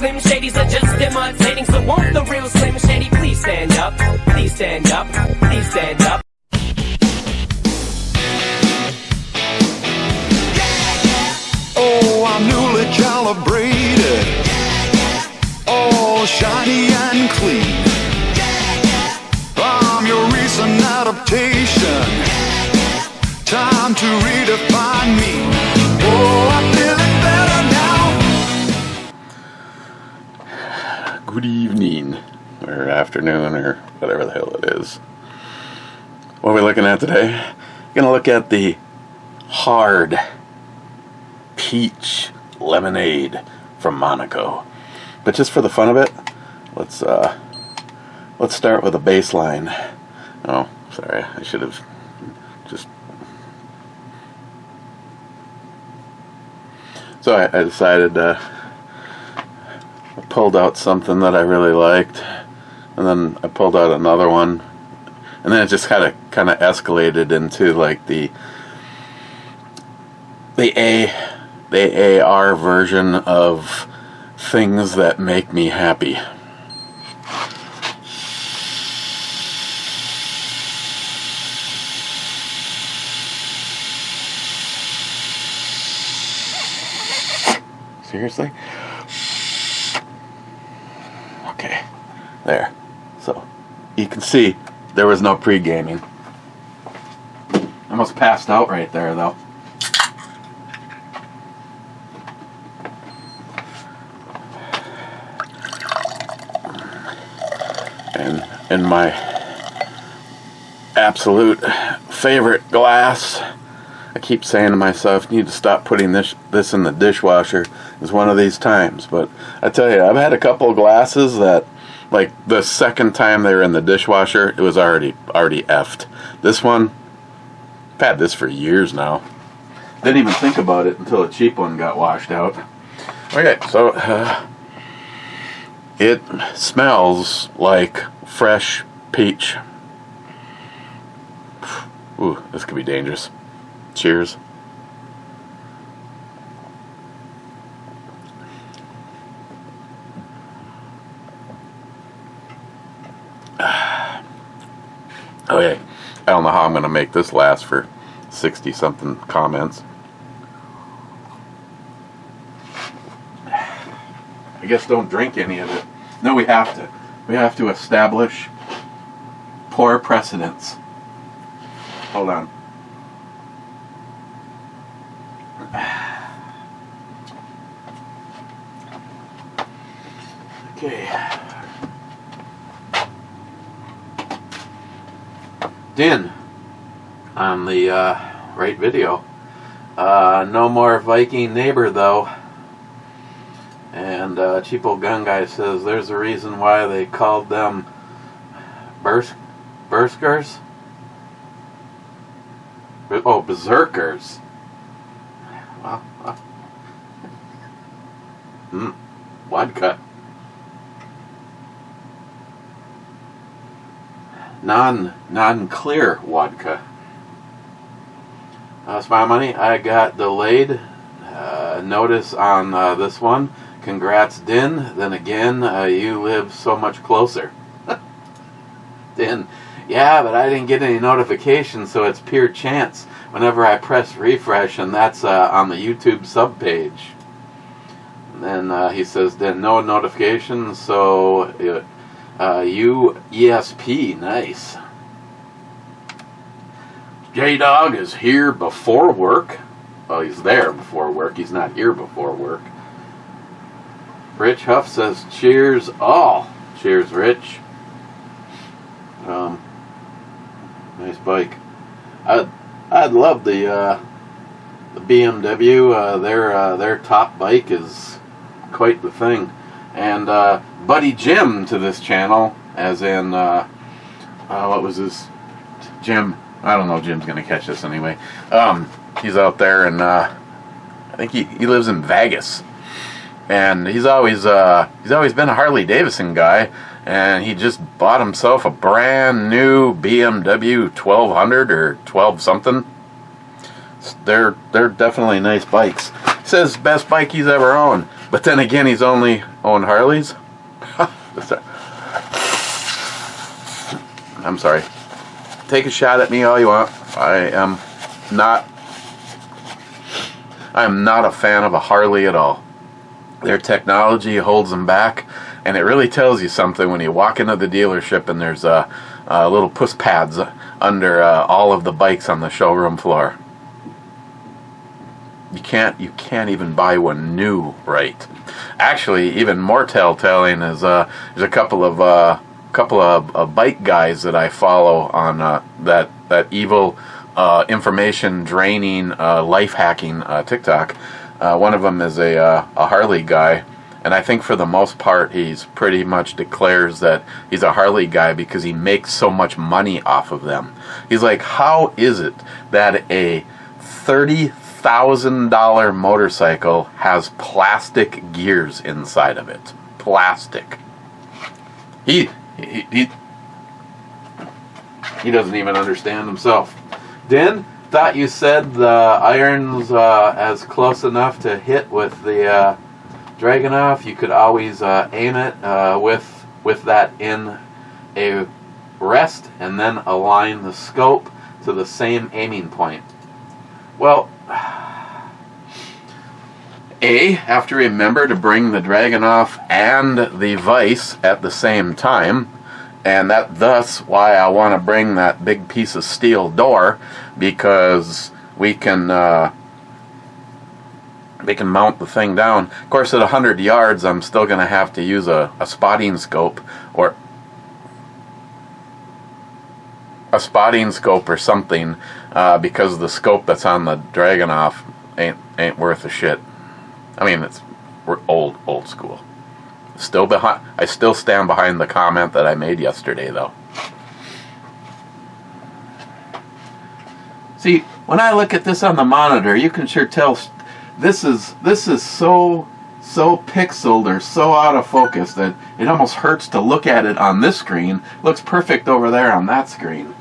Slim Shadys are just imitating. So won't the real Slim Shady please stand up? Please stand up. Please stand up. Oh, I'm newly calibrated, all shiny and clean. I'm your recent adaptation, time to redefine me. Oh, I'm feeling better now. Good evening, or afternoon, or whatever the hell it is. What are we looking at today? Gonna look at the hard peach lemonade from Monaco. But just for the fun of it, let's start with a baseline. Oh, sorry, I should have just. So I decided I pulled out something that I really liked, and then I pulled out another one, and then it just kind of escalated into like the AR version of things that make me happy. Seriously? Okay, there. So, you can see there was no pre-gaming. Almost passed out right there, though. And in my absolute favorite glass, I keep saying to myself, you need to stop putting this in the dishwasher. Is one of these times. But I tell you, I've had a couple of glasses that, like, the second time they were in the dishwasher, it was already effed. This one, I've had this for years now. Didn't even think about it until a cheap one got washed out. Okay, so it smells like fresh peach. Ooh, this could be dangerous. Cheers. Okay, I don't know how I'm going to make this last for 60-something comments. I guess don't drink any of it. No, we have to. We have to establish poor precedents. Hold on. Okay. Din on the right video. No more Viking neighbor though. And cheap old gun guy says there's a reason why they called them berserkers. Oh, berserkers. Well, vodka. Non-clear vodka. Smile Money, I got delayed. Notice on this one. Congrats, Din. Then again, you live so much closer. Din, yeah, but I didn't get any notifications, so it's pure chance whenever I press refresh, and that's on the YouTube sub page. And then he says, Din, no notifications, so you ESP, nice. J-Dog is here before work. Oh, he's there before work. He's not here before work. Rich Huff says, cheers all. Cheers, Rich. Nice bike. I'd love the BMW. Their top bike is quite the thing. And Buddy Jim to this channel, as in what was his Jim? I don't know. Jim's gonna catch this anyway. He's out there, and I think he lives in Vegas, and he's always been a Harley Davidson guy, and he just bought himself a brand new BMW 1200 or 12 something. They're definitely nice bikes. Says best bike he's ever owned, But then again, he's only owned Harleys. I'm sorry. Take a shot at me all you want. I am not a fan of a Harley at all. Their technology holds them back, and it really tells you something when you walk into the dealership and there's little puss pads under all of the bikes on the showroom floor. You can't even buy one new, right? Actually, even more telltale is there's a couple of bike guys that I follow on that evil information draining life hacking TikTok. One of them is a Harley guy, and I think for the most part he's pretty much declares that he's a Harley guy because he makes so much money off of them. He's like, how is it that a $30,000 motorcycle has plastic gears inside of it? Plastic. He doesn't even understand himself. Din, thought you said the iron's as close enough to hit with the Dragunov. You could always aim it with that in a rest and then align the scope to the same aiming point. Well, have to remember to bring the Dragunov and the vise at the same time, and thus why I want to bring that big piece of steel door, because we can mount the thing down. Of course, at 100 yards, I'm still going to have to use a spotting scope or something, because the scope that's on the Dragunov ain't worth a shit. I mean, we're old school. I still stand behind the comment that I made yesterday, though. See, when I look at this on the monitor, you can sure tell this is so pixeled or so out of focus that it almost hurts to look at it on this screen. It looks perfect over there on that screen.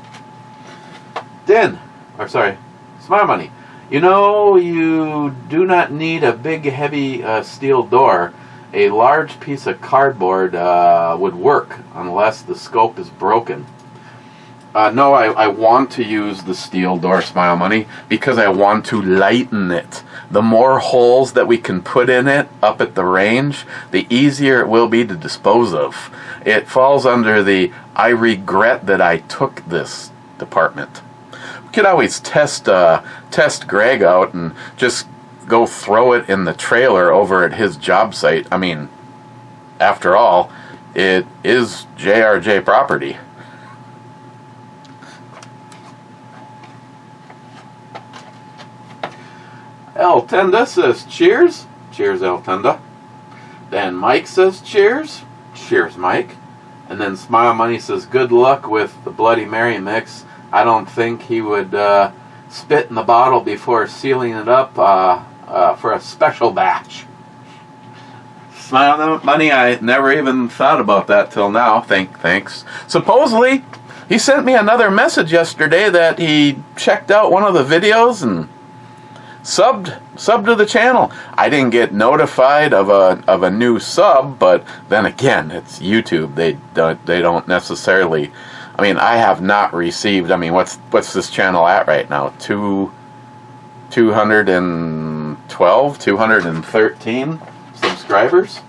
Smart Money. You know, you do not need a big, heavy steel door. A large piece of cardboard would work unless the scope is broken. No, I want to use the steel door, Smile Money, because I want to lighten it. The more holes that we can put in it up at the range, the easier it will be to dispose of. It falls under the I regret that I took this department. We could always test Greg out and just go throw it in the trailer over at his job site. I mean, after all, it is JRJ property. El Tenda says cheers. Cheers, El Tenda. Then Mike says cheers. Cheers, Mike. And then Smile Money says good luck with the Bloody Mary mix. I don't think he would spit in the bottle before sealing it up for a special batch. Smile Money, I never even thought about that till now. Thanks. Supposedly, he sent me another message yesterday that he checked out one of the videos and subbed to the channel. I didn't get notified of a new sub, but then again, it's YouTube. They don't necessarily. I mean, I have not received. I mean, what's this channel at right now? 212, 213 subscribers.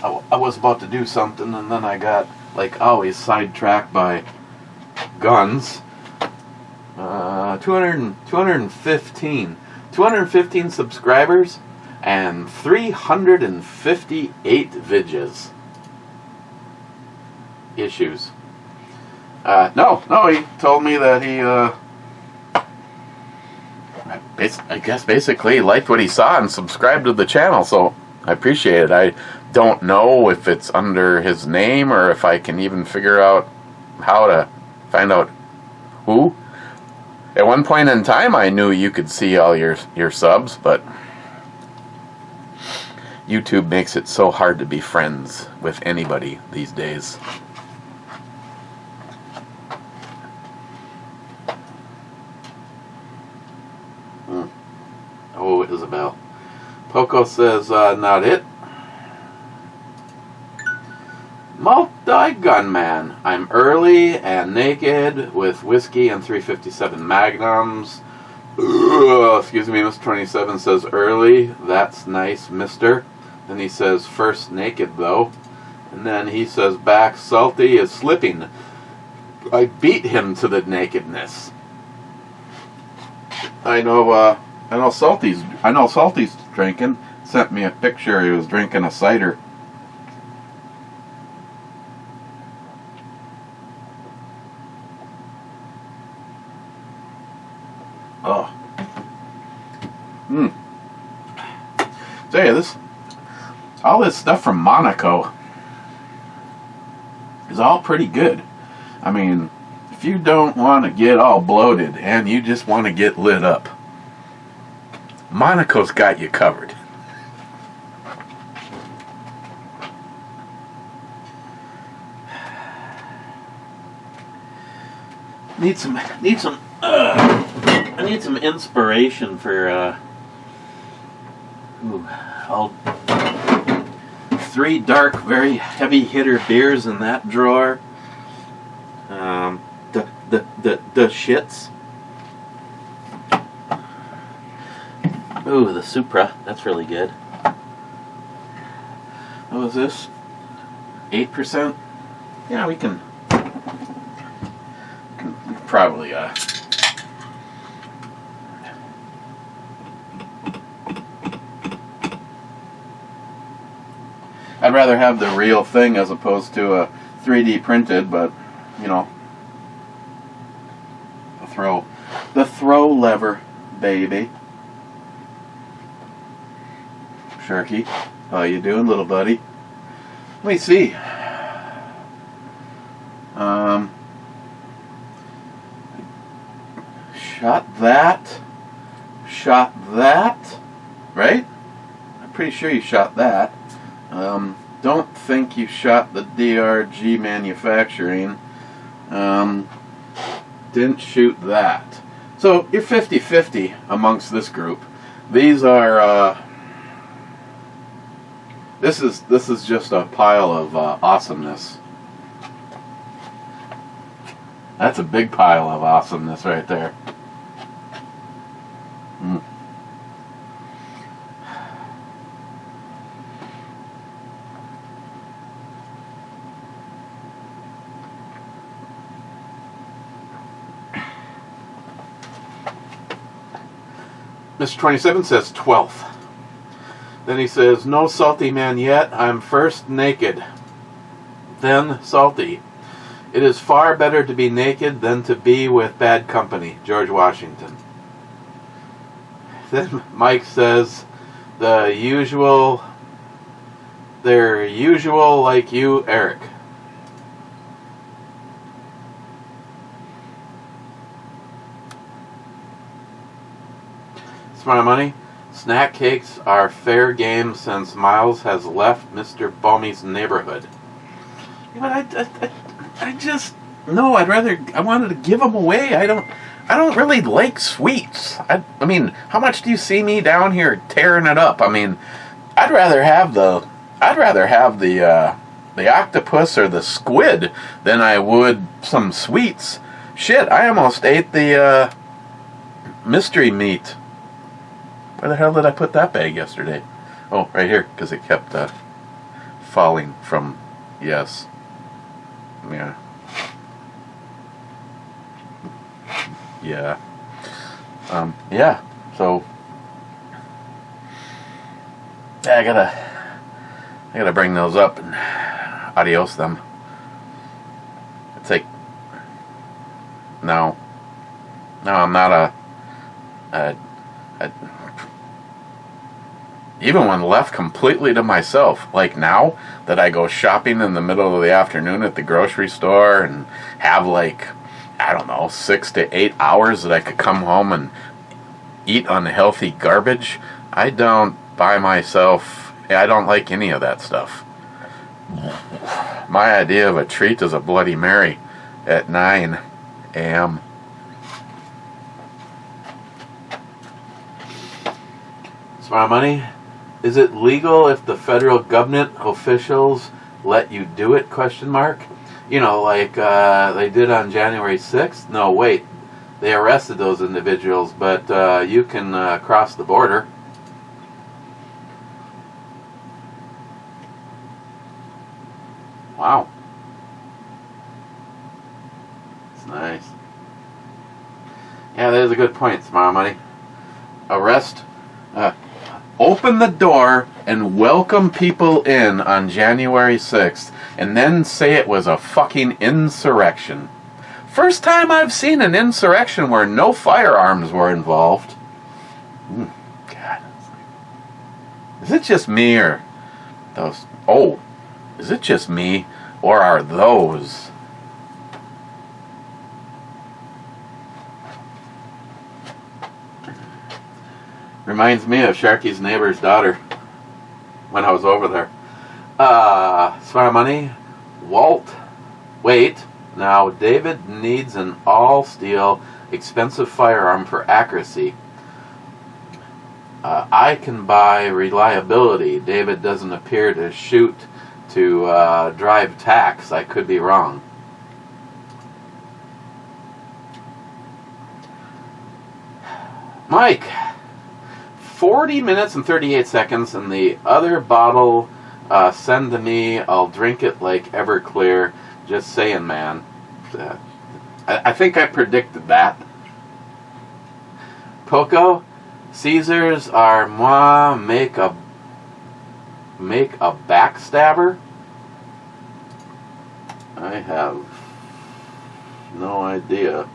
I was about to do something, and then I got, like always, sidetracked by guns. 215 subscribers and 358 vidges. Issues. No, he told me that he, I guess basically liked what he saw and subscribed to the channel, so I appreciate it. I don't know if it's under his name or if I can even figure out how to find out who. At one point in time, I knew you could see all your subs, but YouTube makes it so hard to be friends with anybody these days. Oh, Isabel. Poco says, not it. Multi-gunman. I'm early and naked with whiskey and 357 Magnums. Ugh, excuse me, Mr. 27 says early. That's nice, mister. Then he says first naked, though. And then he says back salty is slipping. I beat him to the nakedness. I know Salty's drinking. Sent me a picture. He was drinking a cider. Oh. Tell you this, all this stuff from Monaco is all pretty good. I mean, if you don't want to get all bloated and you just want to get lit up, Monaco's got you covered. I need some inspiration for all 3 dark, very heavy hitter beers in that drawer. The shits. Ooh, the Supra. That's really good. What was this? 8%? Yeah, we can probably I'd rather have the real thing as opposed to a 3D printed, but you know, the throw lever, baby. Sharky, how you doing, little buddy? Let me see. Shot that, right? I'm pretty sure you shot that. Don't think you shot the DRG manufacturing. Didn't shoot that. So you're 50-50 amongst this group. These are this is just a pile of awesomeness. That's a big pile of awesomeness right there. Mr. 27 says 12th. Then he says, no salty man yet. I'm first naked, then salty. It is far better to be naked than to be with bad company. George Washington. Then Mike says, they're usual like you, Eric. Smart money. Snack cakes are fair game since Miles has left Mr. Balmy's neighborhood. But I just no. I wanted to give them away. I don't really like sweets. I mean, how much do you see me down here tearing it up? I mean, I'd rather have the octopus or the squid than I would some sweets. Shit, I almost ate the mystery meat. Where the hell did I put that bag yesterday? Oh, right here, because it kept falling from, yes. Yeah. Yeah. Yeah, so I gotta bring those up and adios them. It's like, no, I'm not a even when left completely to myself, like now that I go shopping in the middle of the afternoon at the grocery store and have like, I don't know, 6 to 8 hours that I could come home and eat unhealthy garbage, I don't buy myself, I don't like any of that stuff. My idea of a treat is a Bloody Mary at 9 a.m. Smart money. Is it legal if the federal government officials let you do it? Question mark. You know, like they did on January 6th. No, wait. They arrested those individuals, but you can cross the border. Wow. It's nice. Yeah, that is a good point, Smart money. Arrest. Open the door and welcome people in on January 6th, and then say it was a fucking insurrection. First time I've seen an insurrection where no firearms were involved. God. Is it just me or those? Oh, is it just me or are those? Reminds me of Sharky's neighbor's daughter when I was over there. Smart money. Walt. Wait. Now, David needs an all-steel, expensive firearm for accuracy. I can buy reliability. David doesn't appear to shoot to drive tax. I could be wrong. Mike. 40 minutes and 38 seconds, and the other bottle send to me. I'll drink it like Everclear. Just saying, man. I think I predicted that. Poco, Caesars are moi make a backstabber. I have no idea.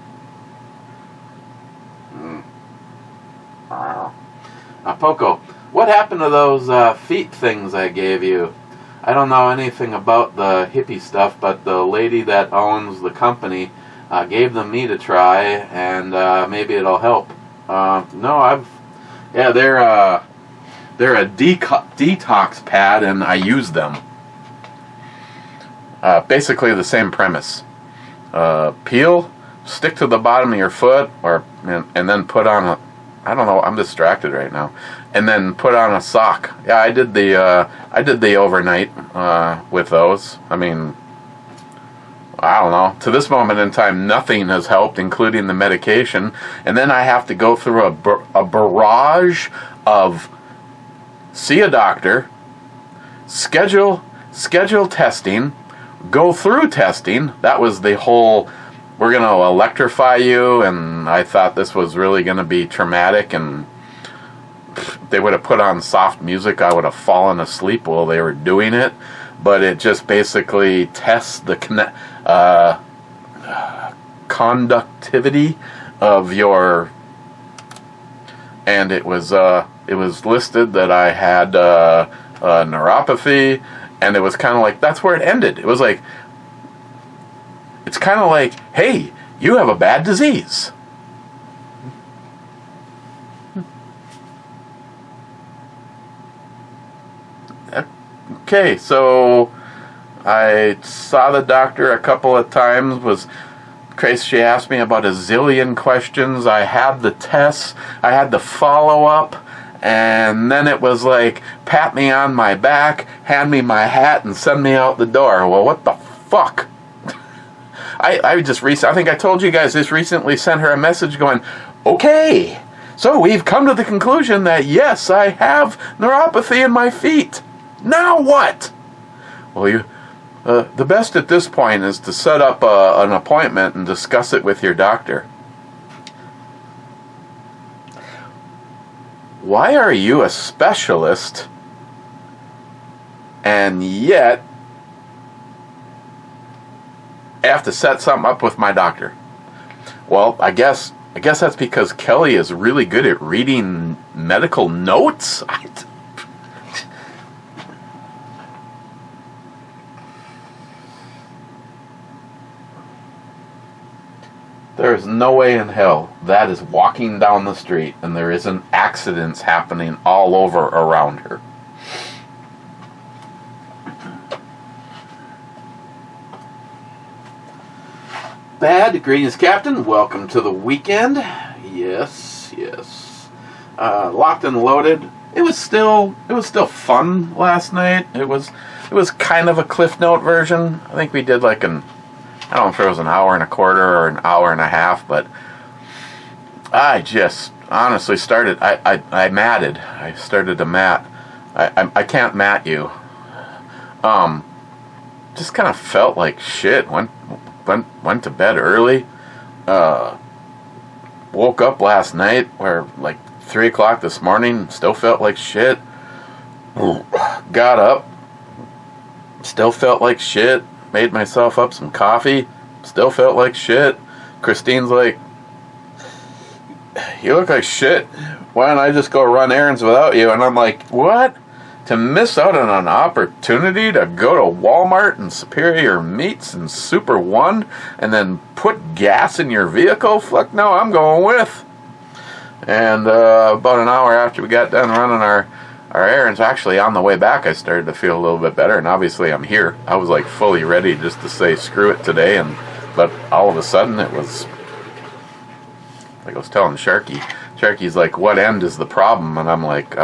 Poco, what happened to those feet things I gave you? I don't know anything about the hippie stuff, but the lady that owns the company gave them me to try, and maybe it'll help. They're a detox pad, and I use them. Basically the same premise. Peel, stick to the bottom of your foot, and then put on a. I don't know. I'm distracted right now. And then put on a sock. Yeah, I did the overnight with those. I mean, I don't know. To this moment in time, nothing has helped, including the medication. And then I have to go through a barrage of see a doctor, schedule testing, go through testing. That was the whole. We're going to electrify you, and I thought this was really going to be traumatic, and they would have put on soft music. I would have fallen asleep while they were doing it, but it just basically tests the conductivity of your, and it was listed that I had neuropathy, and it was kind of like, that's where it ended. It was like, it's kind of like, hey, you have a bad disease. Okay, so I saw the doctor a couple of times. Was crazy. She asked me about a zillion questions. I had the tests. I had the follow-up. And then it was like, pat me on my back, hand me my hat, and send me out the door. Well, what the fuck? I think I told you guys this recently sent her a message going, okay, so we've come to the conclusion that yes, I have neuropathy in my feet. Now what? Well, the best at this point is to set up an appointment and discuss it with your doctor. Why are you a specialist and yet I have to set something up with my doctor? Well, I guess that's because Kelly is really good at reading medical notes. There is no way in hell that is walking down the street and there isn't accidents happening all over around her. Bad greetings, Captain. Welcome to the weekend. Yes. Locked and loaded. it was still fun last night. It was kind of a Cliff Note version. I think we did like I don't know if it was an hour and a quarter or an hour and a half, but I just honestly started. I matted. I started to mat. I can't mat you. Just kind of felt like shit. Went to bed early. Woke up last night where like 3 o'clock this morning. Still felt like shit. Got up. Still felt like shit. Made myself up some coffee. Still felt like shit. Christine's like, you look like shit. Why don't I just go run errands without you? And I'm like, what? To miss out on an opportunity to go to Walmart and Superior Meats and Super One and then put gas in your vehicle? Fuck no, I'm going with. And about an hour after we got done running our errands, actually on the way back I started to feel a little bit better, and obviously I'm here. I was like fully ready just to say screw it today, but all of a sudden it was like I was telling Sharky. Sharky's like, what end is the problem? And I'm like,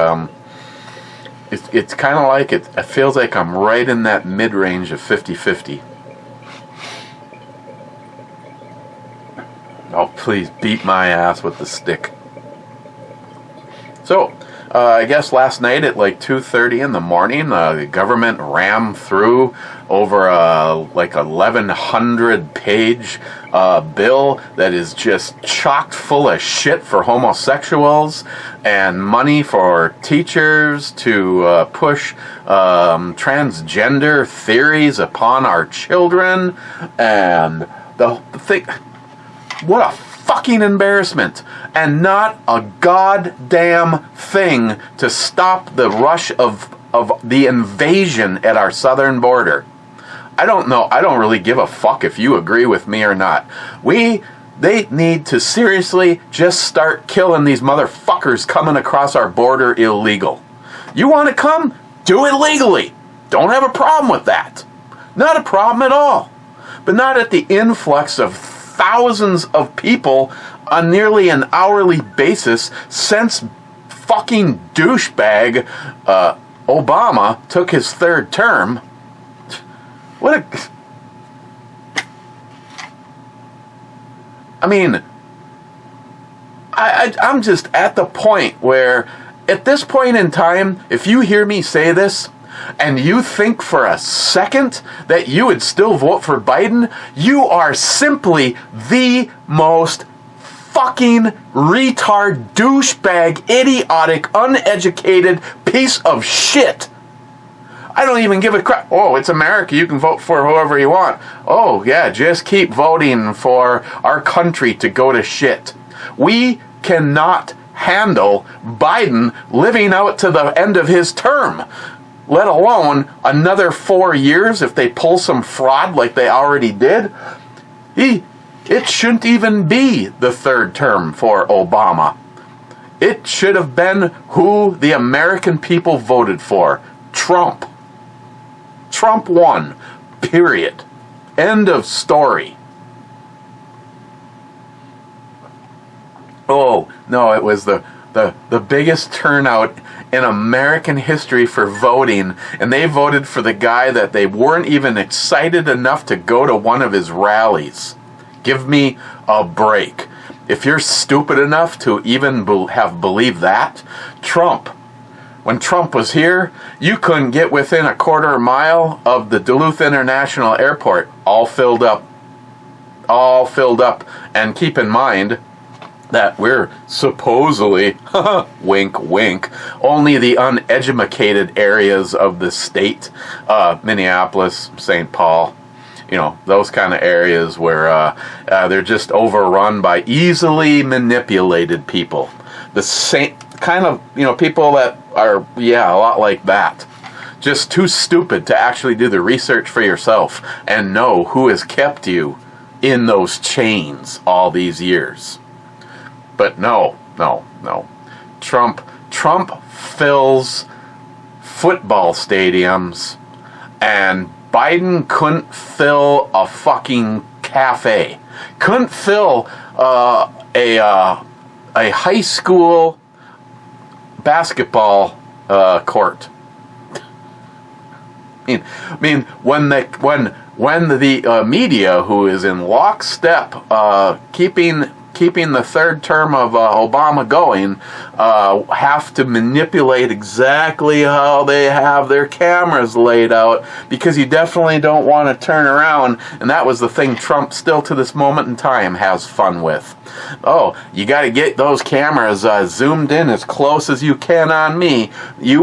it's kind of like it feels like I'm right in that mid-range of 50-50. Oh, please beat my ass with the stick. So, I guess last night at like 2:30 in the morning, the government rammed through over a like 1,100-page bill that is just chocked full of shit for homosexuals and money for teachers to push transgender theories upon our children, and the thing. What a fucking embarrassment, and not a goddamn thing to stop the rush of the invasion at our southern border. I don't know. I don't really give a fuck if you agree with me or not. They need to seriously just start killing these motherfuckers coming across our border illegal. You want to come? Do it legally. Don't have a problem with that. Not a problem at all. But not at the influx of thousands of people on nearly an hourly basis since fucking douchebag Obama took his third term. What a... I mean, I'm just at the point where, at this point in time, if you hear me say this, and you think for a second that you would still vote for Biden, you are simply the most fucking retard, douchebag, idiotic, uneducated piece of shit. I don't even give a crap. Oh, it's America. You can vote for whoever you want. Oh, yeah, just keep voting for our country to go to shit. We cannot handle Biden living out to the end of his term, let alone another 4 years if they pull some fraud like they already did. It shouldn't even be the third term for Obama. It should have been who the American people voted for. Trump. Trump won. Period. End of story. Oh, no, it was the biggest turnout in American history for voting, and they voted for the guy that they weren't even excited enough to go to one of his rallies. Give me a break. If you're stupid enough to even have believed that, Trump, when Trump was here, you couldn't get within a quarter mile of the Duluth International Airport, all filled up. And keep in mind that we're supposedly, wink, wink, only the uneducated areas of the state, Minneapolis, St. Paul, those kind of areas where they're just overrun by easily manipulated people. The same kind of, people that are, a lot like that. Just too stupid to actually do the research for yourself and know who has kept you in those chains all these years. But no. Trump fills football stadiums, and Biden couldn't fill a fucking cafe. Couldn't fill a high school basketball court. I mean, when the media, who is in lockstep, keeping the third term of Obama going, have to manipulate exactly how they have their cameras laid out, because you definitely don't want to turn around. And that was the thing Trump still to this moment in time has fun with. Oh, you got to get those cameras zoomed in as close as you can on me. You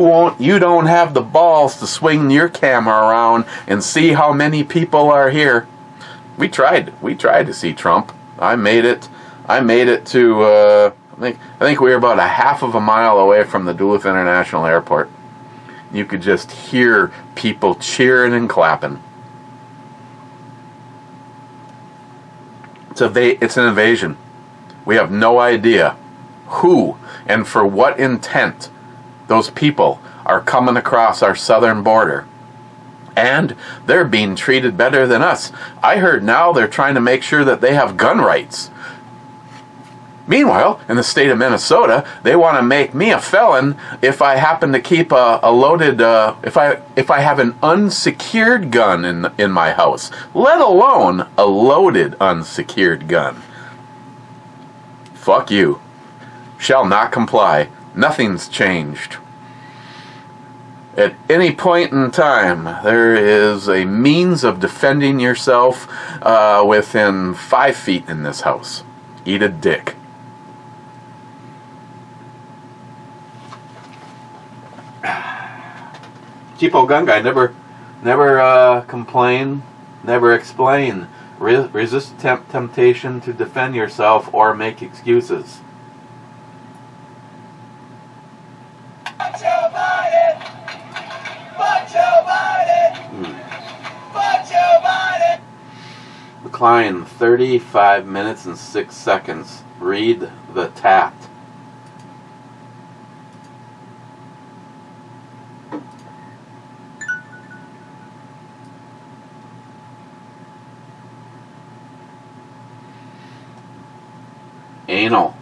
don't have the balls to swing your camera around and see how many people are here. We tried to see Trump. I made it to I think we were about a half of a mile away from the Duluth International Airport. You could just hear people cheering and clapping. It's an invasion. We have no idea who and for what intent those people are coming across our southern border. And they're being treated better than us. I heard now they're trying to make sure that they have gun rights. Meanwhile, in the state of Minnesota, they want to make me a felon if I happen to keep a loaded, if I have an unsecured gun in my house, let alone a loaded unsecured gun. Fuck you. Shall not comply. Nothing's changed. At any point in time, there is a means of defending yourself within 5 feet in this house. Eat a dick. Cheapo gun guy, never complain, never explain. Resist temptation to defend yourself or make excuses. Fuck Joe Biden! Fuck Joe Biden! Fuck Joe Biden! Decline 35 minutes and 6 seconds. Read the tat. Anal.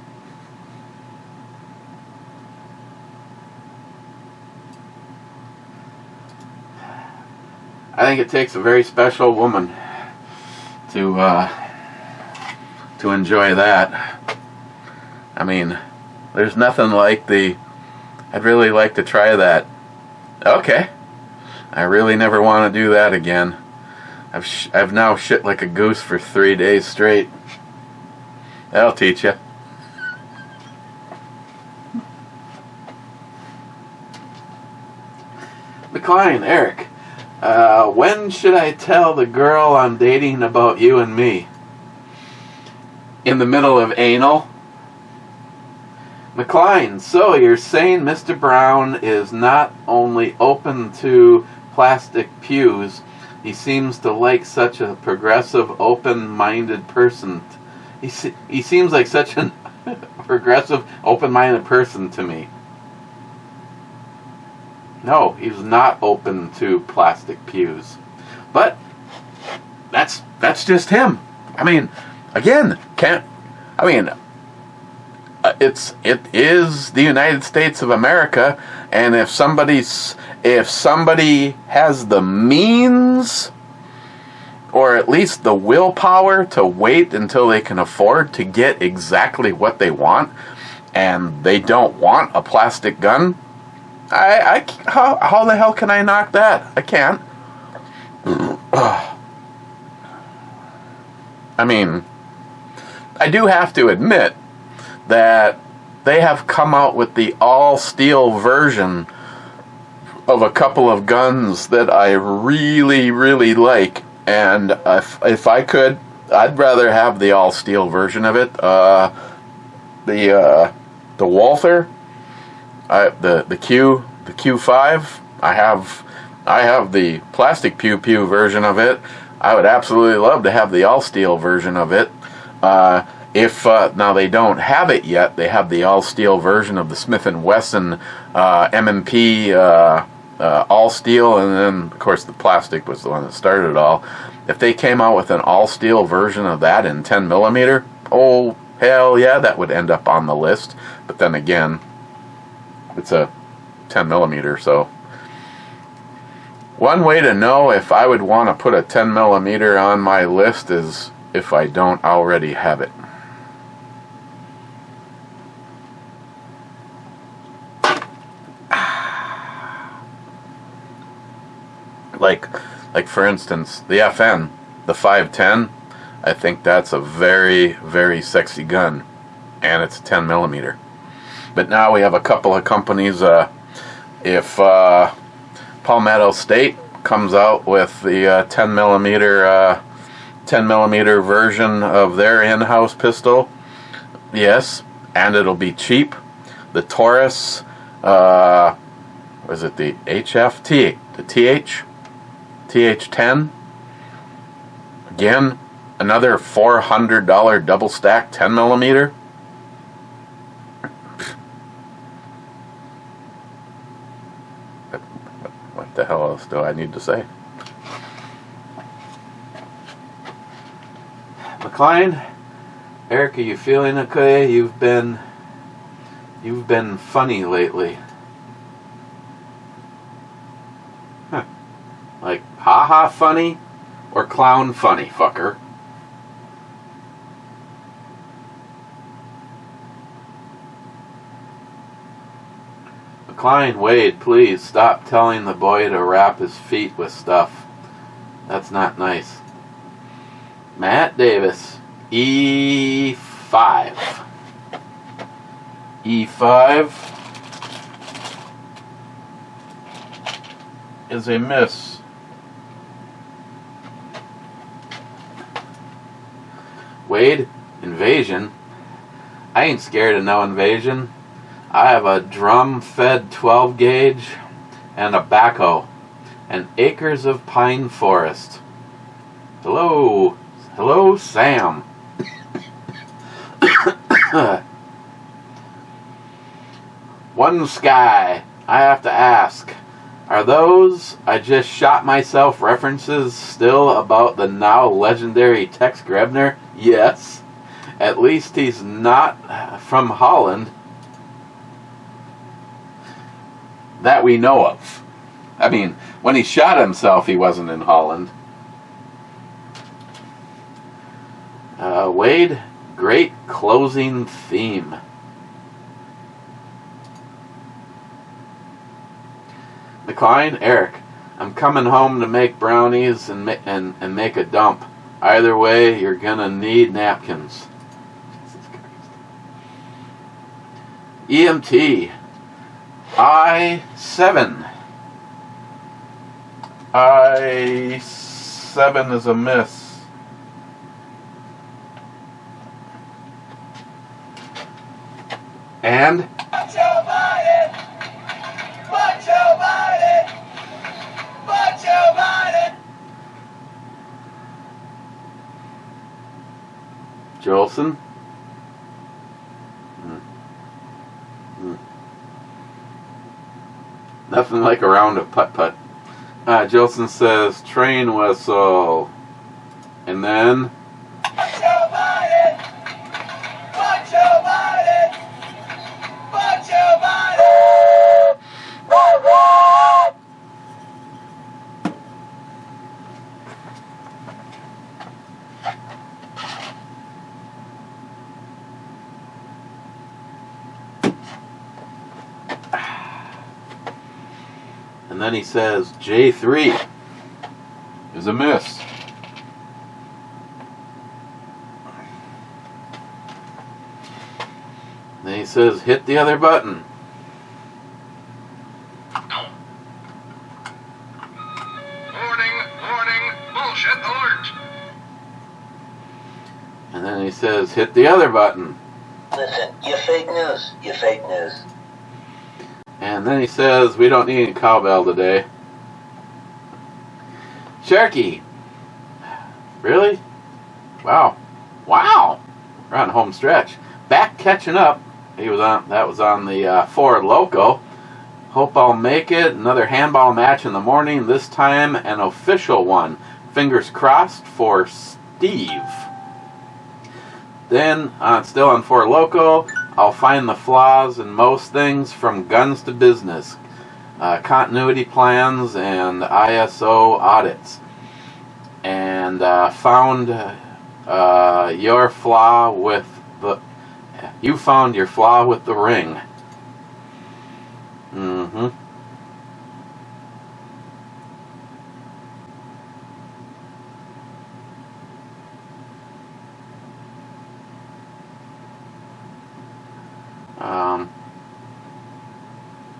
I think it takes a very special woman to enjoy that. I mean, there's nothing like I'd really like to try that. Okay. I really never want to do that again. I've now shit like a goose for 3 days straight. That'll teach you. McLean, Eric, when should I tell the girl I'm dating about you and me? In the middle of anal? McLean, so you're saying Mr. Brown is not only open to plastic pews, he seems to like such a progressive, open-minded person. He seems like such a progressive, open-minded person to me. No, he's not open to plastic pews. But that's just him. I mean, again, it is the United States of America, and if somebody has the means, or at least the willpower to wait until they can afford to get exactly what they want, and they don't want a plastic gun, how the hell can I knock that? I can't. I mean, I do have to admit that they have come out with the all-steel version of a couple of guns that I really, really like. And if I could, I'd rather have the all-steel version of it. The Walther, the Q5. I have the plastic pew version of it. I would absolutely love to have the all-steel version of it. If now they don't have it yet, they have the all-steel version of the Smith & Wesson M&P all-steel, and then, of course, the plastic was the one that started it all. If they came out with an all-steel version of that in 10 millimeter, oh, hell yeah, that would end up on the list. But then again, it's a 10 millimeter. So one way to know if I would want to put a 10 millimeter on my list is if I don't already have it. Like for instance, the FN, the 510, I think that's a very, very sexy gun, and it's a 10 millimeter. But now we have a couple of companies. If Palmetto State comes out with the 10 millimeter version of their in-house pistol, yes, and it'll be cheap. The Taurus, was it the HFT, the TH10? Again, another $400 double stack 10 millimeter. What the hell else do I need to say? McLean, Eric, are you feeling okay? You've been funny lately. Huh. Like haha funny or clown funny, fucker? McLean, Wade, please stop telling the boy to wrap his feet with stuff. That's not nice. Matt Davis, E5. E5 is a miss. Wade, invasion. I ain't scared of no invasion. I have a drum-fed 12 gauge and a backhoe and acres of pine forest. Hello, Sam. One Sky, I have to ask, are those I just shot myself references still about the now legendary Tex Grebner? Yes. At least he's not from Holland. That we know of. I mean, when he shot himself, he wasn't in Holland. Wade, great closing theme. McLean, Eric, I'm coming home to make brownies and make a dump. Either way, you're gonna need napkins. Jesus Christ. EMT, I7. I7 is a miss. And Joe Biden! Fuck Joe Biden! Fuck Joe Biden! Jolson. Nothing like a round of putt-putt. Jolson says, train whistle. And then Joe Biden! Fuck Joe Biden! Fuck Joe Biden! And then he says, J3 is a miss. Then he says, hit the other button. Warning, bullshit alert. And then he says, hit the other button. Listen, you fake news. And then he says, we don't need any cowbell today. Cherokee. Really? Wow. We're on home stretch. Back catching up. That was on the Ford Loco. Hope I'll make it. Another handball match in the morning. This time an official one. Fingers crossed for Steve. Then, still on Ford Loco, I'll find the flaws in most things, from guns to business, continuity plans, and ISO audits. And found your flaw with the. You found your flaw with the ring. Mm-hmm.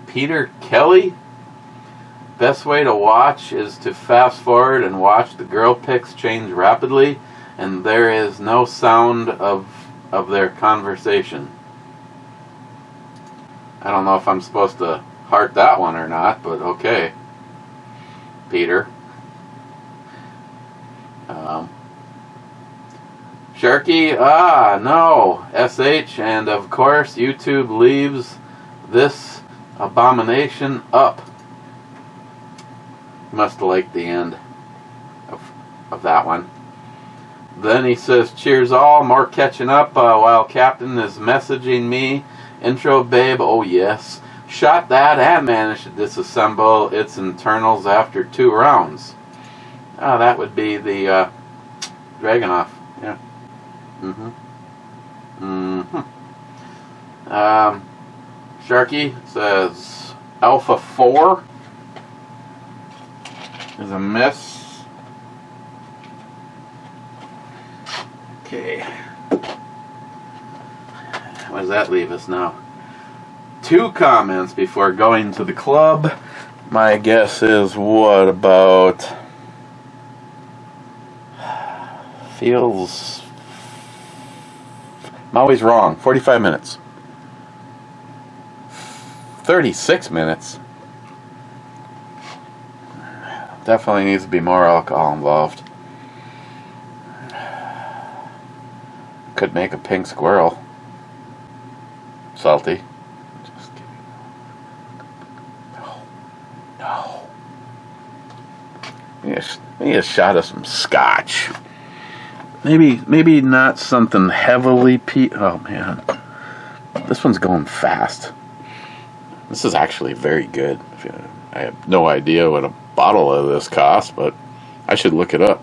Peter Kelly? Best way to watch is to fast forward and watch the girl pics change rapidly, and there is no sound of their conversation. I don't know if I'm supposed to heart that one or not, but okay. Peter. Sharky, no. SH, and of course YouTube leaves this abomination up. Must have liked the end of that one. Then he says, cheers all, more catching up while Captain is messaging me. Intro babe, oh yes. Shot that and managed to disassemble its internals after 2 rounds. That would be the Dragunov. Yeah. Sharky says Alpha 4 is a miss. Okay. What does that leave us now? 2 comments before going to the club. My guess is, what about... Feels... I'm always wrong. 45 minutes. 36 minutes. Definitely needs to be more alcohol involved. Could make a pink squirrel. Salty. Just kidding. No. Maybe a shot of some scotch. Maybe not something heavily oh man. This one's going fast. This is actually very good. I have no idea what a bottle of this costs, but I should look it up.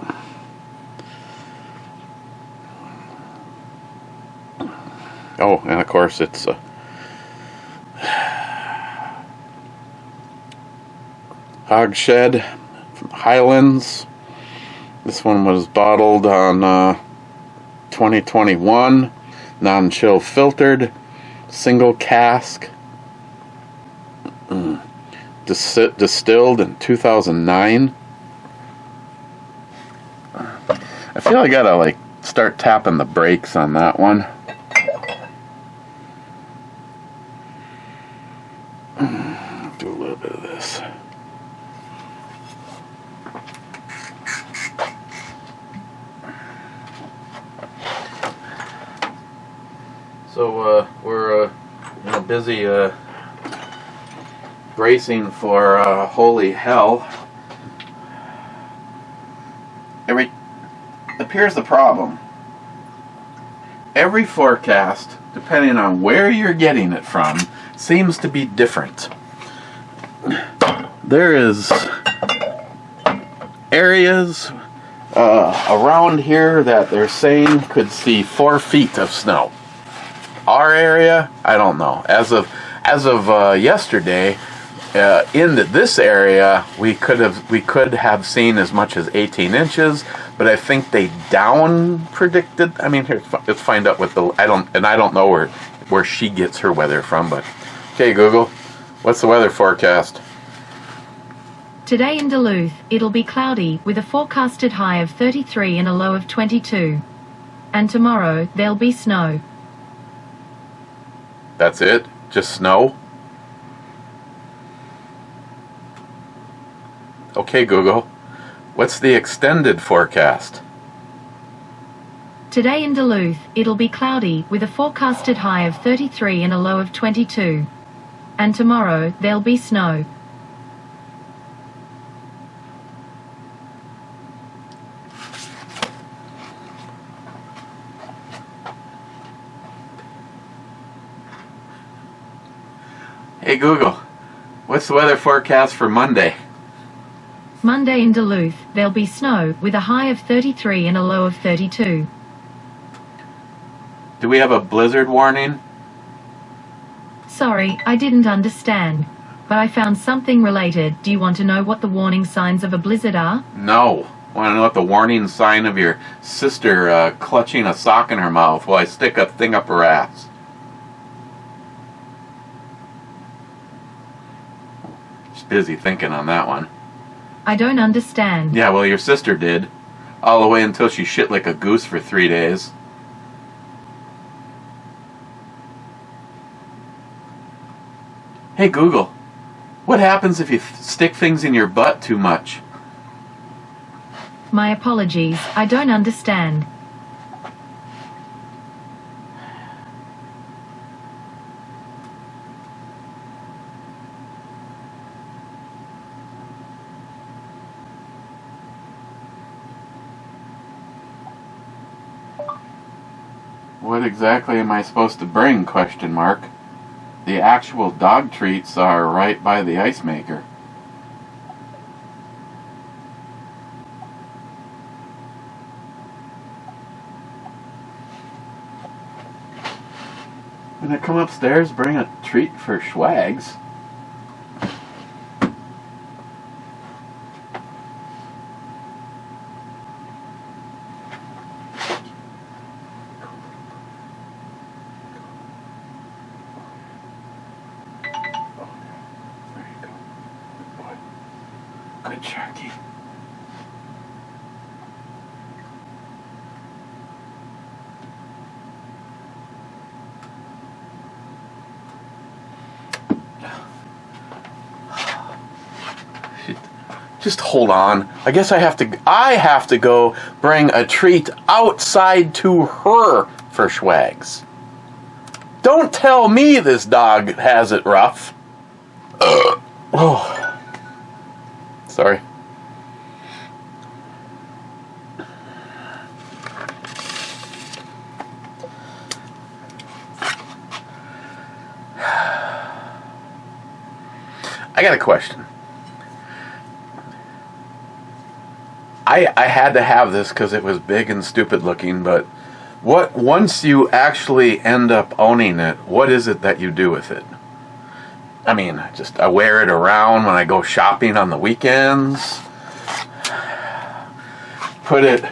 Oh, and of course it's Hogshed from Highlands. This one was bottled on 2021, non-chill filtered, single cask, distilled in 2009. I feel I gotta start tapping the brakes on that one. Do a little bit of this. So we're busy bracing for holy hell. Here's the problem. Every forecast, depending on where you're getting it from, seems to be different. There is areas around here that they're saying could see 4 feet of snow. Our area, I don't know. As of yesterday, in this area, we could have seen as much as 18 inches, but I think they down predicted. I mean, here, let's find out what I don't know where she gets her weather from, but okay, Google, what's the weather forecast? Today in Duluth, it'll be cloudy with a forecasted high of 33 and a low of 22. And tomorrow, there'll be snow. That's it? Just snow? Okay, Google. What's the extended forecast? Today in Duluth, it'll be cloudy with a forecasted high of 33 and a low of 22. And tomorrow, there'll be snow. Hey Google, what's the weather forecast for Monday? Monday in Duluth, there'll be snow with a high of 33 and a low of 32. Do we have a blizzard warning? Sorry, I didn't understand. But I found something related. Do you want to know what the warning signs of a blizzard are? No. Want to know what the warning sign of your sister clutching a sock in her mouth while I stick a thing up her ass? She's busy thinking on that one. I don't understand. Yeah, well, your sister did. All the way until she shit like a goose for 3 days. Hey Google, what happens if you stick things in your butt too much? My apologies, I don't understand. What exactly am I supposed to bring? Question mark. The actual dog treats are right by the ice maker. When I come upstairs, bring a treat for Schwags. There you go. Good boy. Good Sharky. Just hold on. I guess I have to go bring a treat outside to her for Schwags. Don't tell me this dog has it rough. Oh. Sorry. I got a question. I had to have this because it was big and stupid looking, but once you actually end up owning it, what is it that you do with it? I mean, I wear it around when I go shopping on the weekends. Put it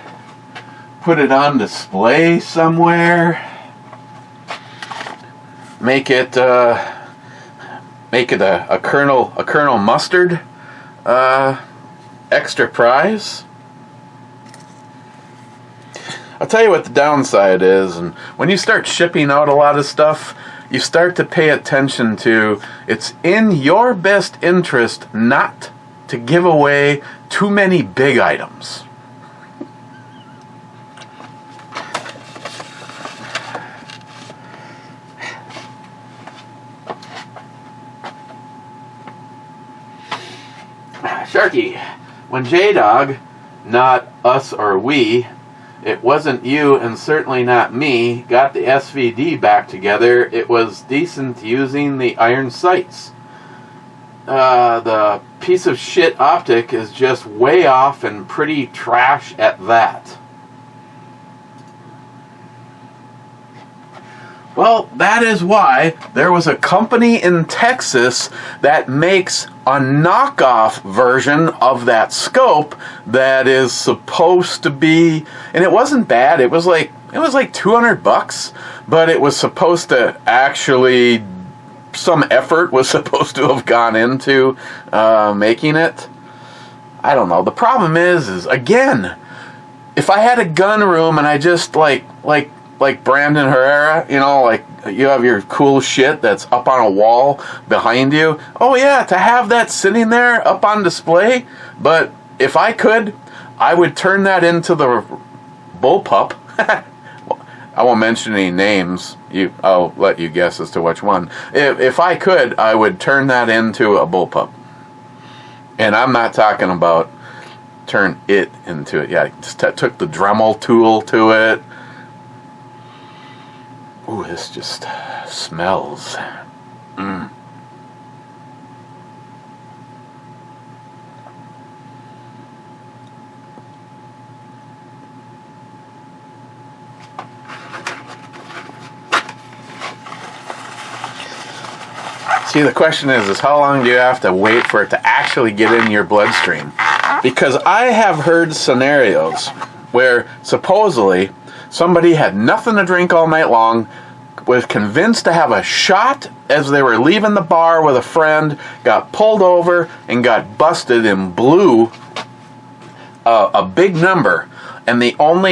on display somewhere. Make it a Colonel Mustard extra prize. I'll tell you what the downside is, and when you start shipping out a lot of stuff, you start to pay attention to it's in your best interest not to give away too many big items. Sharky, when J-Dog, not us or we, it wasn't you and certainly not me, got the SVD back together, it was decent using the iron sights. The piece of shit optic is just way off and pretty trash at that. Well, that is why there was a company in Texas that makes a knockoff version of that scope that is supposed to be, and it wasn't bad. It was like $200, but it was supposed to actually, some effort was supposed to have gone into making it. I don't know. The problem is again, if I had a gun room and I just like Brandon Herrera, you know, like you have your cool shit that's up on a wall behind you. Oh yeah, to have that sitting there up on display. But if I could, I would turn that into the bullpup. I won't mention any names. I'll let you guess as to which one. If I could, I would turn that into a bullpup. And I'm not talking about turn it into it. Yeah, I just took the Dremel tool to it. Ooh, this just smells. See, the question is how long do you have to wait for it to actually get in your bloodstream? Because I have heard scenarios where supposedly somebody had nothing to drink all night long, was convinced to have a shot as they were leaving the bar with a friend, got pulled over and got busted and blew a big number, and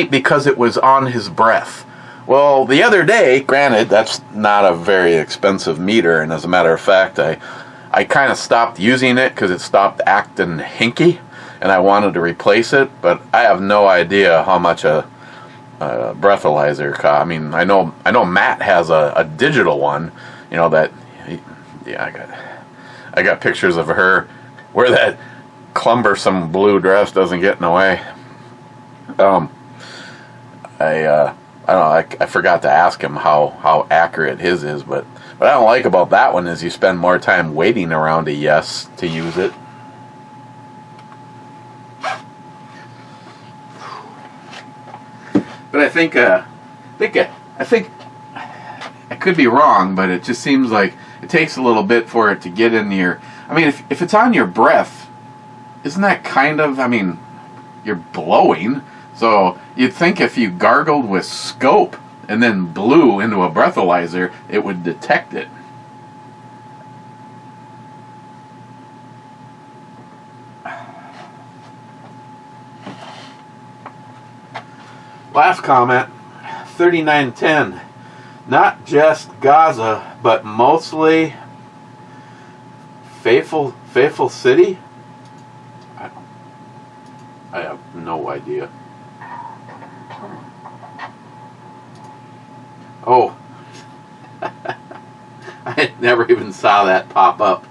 because it was on his breath. Well, the other day, granted, that's not a very expensive meter, and as a matter of fact, I kind of stopped using it because it stopped acting hinky, and I wanted to replace it, but I have no idea how much a breathalyzer costs. I mean, I know Matt has a digital one, that, I got pictures of her where that cumbersome blue dress doesn't get in the way. I don't know, I forgot to ask him how accurate his is, but what I don't like about that one is you spend more time waiting around a yes to use it. But I think I could be wrong, but it just seems like it takes a little bit for it to get in your. I mean, if it's on your breath, isn't that kind of? I mean, you're blowing. So you'd think if you gargled with scope and then blew into a breathalyzer, it would detect it. Last comment, 3910. Not just Gaza, but mostly Faithful City? I have no idea. Oh, I never even saw that pop up.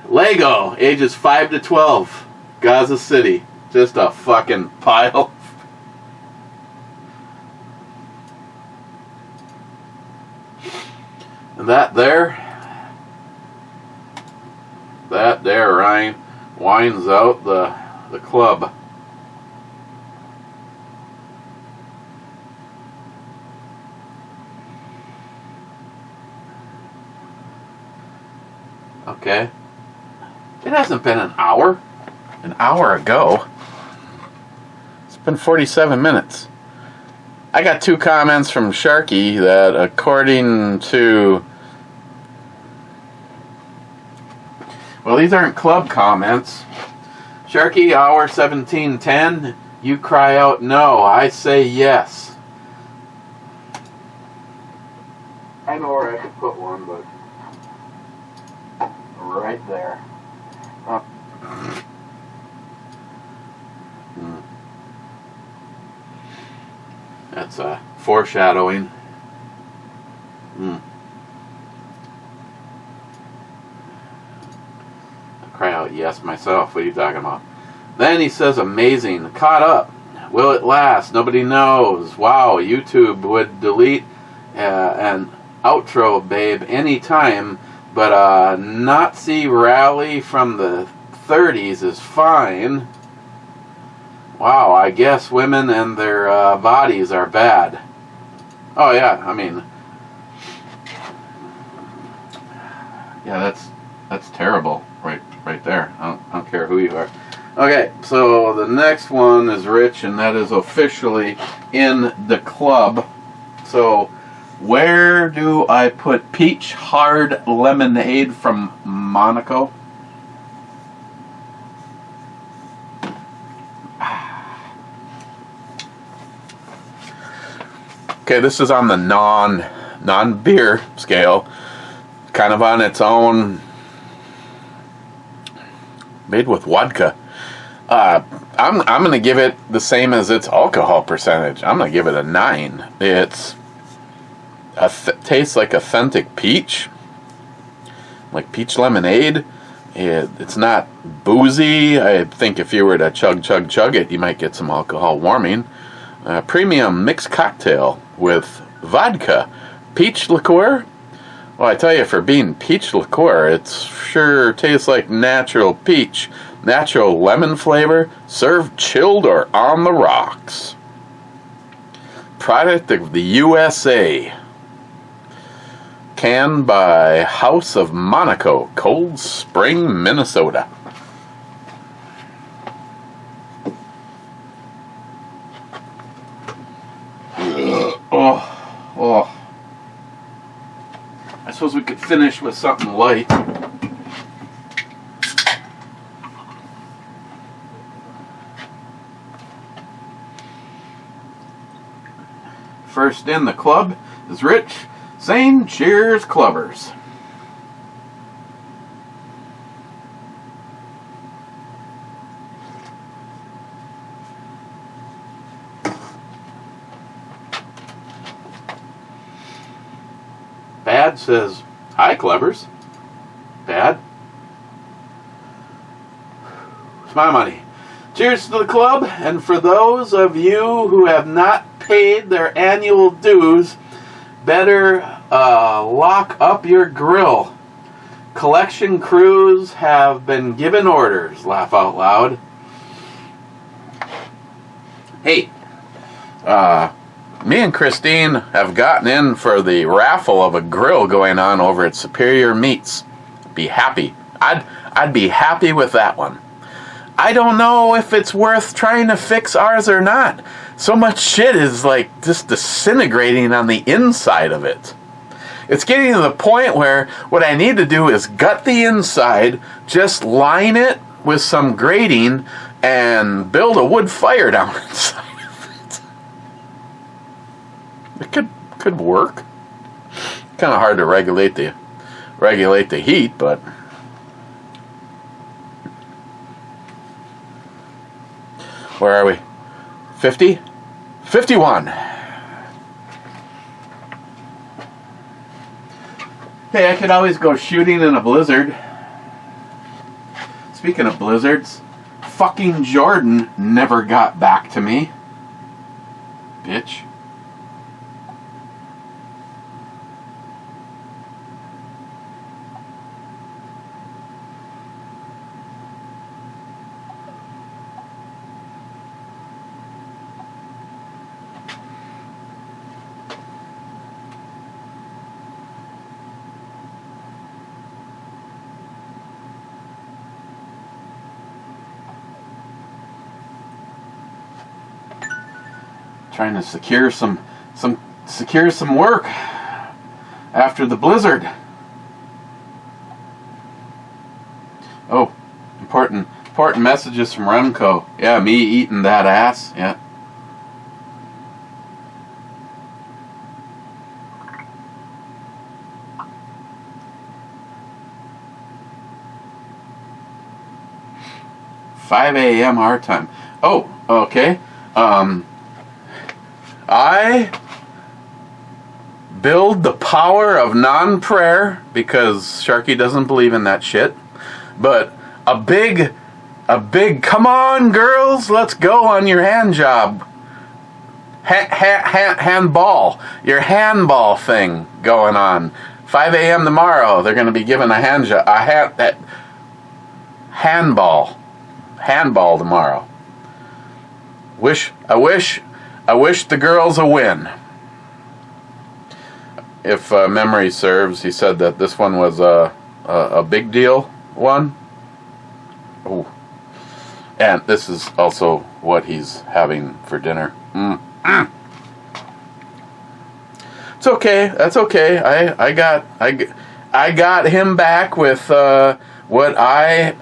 Lego, ages 5 to 12, Gaza City. Just a fucking pile. And that there, Ryan, winds out the club. Okay. It hasn't been an hour. An hour ago. It's been 47 minutes. I got 2 comments from Sharky that according to... Well, these aren't club comments. Sharky, hour 17:10. You cry out no. I say yes. I know where I could put one, but... right there. Oh. That's foreshadowing. I cry out yes myself. What are you talking about? Then he says amazing. Caught up. Will it last? Nobody knows. Wow, YouTube would delete an outro, babe, anytime. But a Nazi rally from the 30s is fine. Wow, I guess women and their bodies are bad. Oh yeah, I mean, yeah, that's terrible, right there. I don't care who you are. Okay, so the next one is Rich, and that is officially in the club. So, where do I put peach hard lemonade from Monaco? Okay, this is on the non-beer scale, kind of on its own, made with vodka. I'm going to give it the same as its alcohol percentage. I'm going to give it a 9. It's tastes like authentic peach, like peach lemonade. It's not boozy. I think if you were to chug it, you might get some alcohol warming. Premium mixed cocktail with vodka. Peach liqueur? Well, I tell you, for being peach liqueur, it sure tastes like natural peach. Natural lemon flavor, served chilled or on the rocks. product of the USA. Canned by House of Monaco, Cold Spring, Minnesota. Oh. I suppose we could finish with something light. First in the club is Rich, saying cheers, clubbers. Bad says, hi, clubbers. Bad. It's my money. Cheers to the club, and for those of you who have not paid their annual dues, better lock up your grill. Collection crews have been given orders. Laugh out loud. Hey, me and Christine have gotten in for the raffle of a grill going on over at Superior Meats. Be happy. I'd be happy with that one. I don't know if it's worth trying to fix ours or not. So much shit is like just disintegrating on the inside of it. It's getting to the point where what I need to do is gut the inside, just line it with some grating, and build a wood fire down inside of it. It could work. Kind of hard to regulate the heat, but where are we? 50? 51. Hey, I could always go shooting in a blizzard. Speaking of blizzards, fucking Jordan never got back to me. Bitch. Trying to secure some work after the blizzard. Oh, important messages from Remco. Yeah, me eating that ass. Yeah. "5 a.m. our time." Oh, okay. I build the power of non-prayer because Sharky doesn't believe in that shit. But a big, come on girls, let's go on your hand job. Handball. Your handball thing going on. 5 a.m. tomorrow, they're going to be giving a hand job. Handball tomorrow. I wish the girls a win. If memory serves, he said that this one was a big deal one. Oh, and this is also what he's having for dinner. It's okay. That's okay. I got him back with what I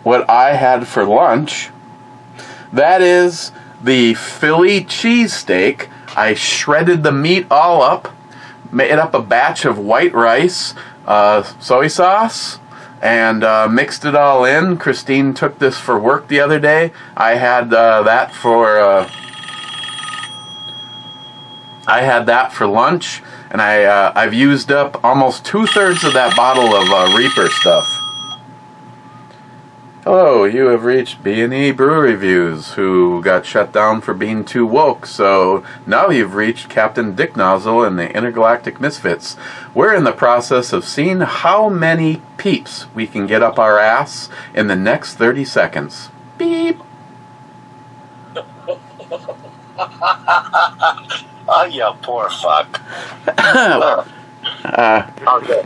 had for lunch. That is the Philly cheesesteak. I shredded the meat all up, made up a batch of white rice, soy sauce, and mixed it all in. Christine took this for work the other day. I had that for lunch, and I've used up almost 2/3 of that bottle of Reaper stuff. Hello, you have reached B&E Brew Reviews, who got shut down for being too woke, so now you've reached Captain Dick Nozzle and the Intergalactic Misfits. We're in the process of seeing how many peeps we can get up our ass in the next 30 seconds. Beep! Oh, you poor fuck. Okay.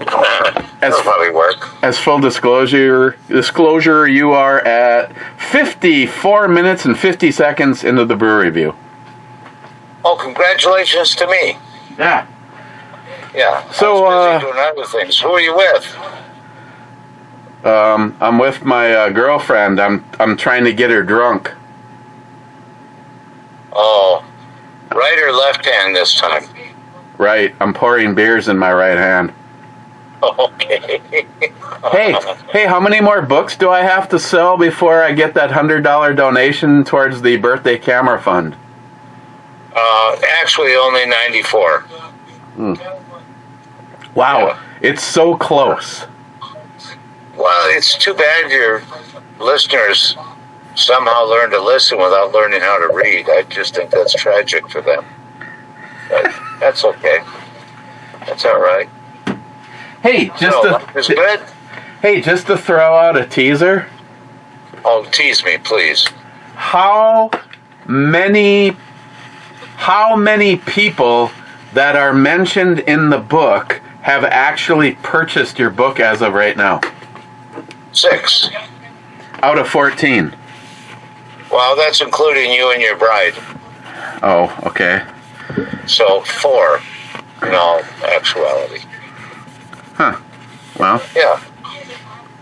That'll probably work. As full disclosure, you are at 54 minutes and 50 seconds into the brew review. Oh, congratulations to me. Yeah. Yeah. So, I was busy doing other things. Who are you with? I'm with my girlfriend. I'm trying to get her drunk. Oh, right or left hand this time? Right. I'm pouring beers in my right hand. Okay. Hey, how many more books do I have to sell before I get that $100 donation towards the birthday camera fund? Actually, only 94. Wow, Yeah. It's so close. Well, it's too bad your listeners somehow learn to listen without learning how to read. I just think that's tragic for them. But that's okay. That's all right. Hey, Life is good. Hey, just to throw out a teaser. Oh, tease me, please. How many people that are mentioned in the book have actually purchased your book as of right now? 6. Out of 14. Well, that's including you and your bride. Oh, okay. So 4 in all actuality. Huh. Well, Yeah.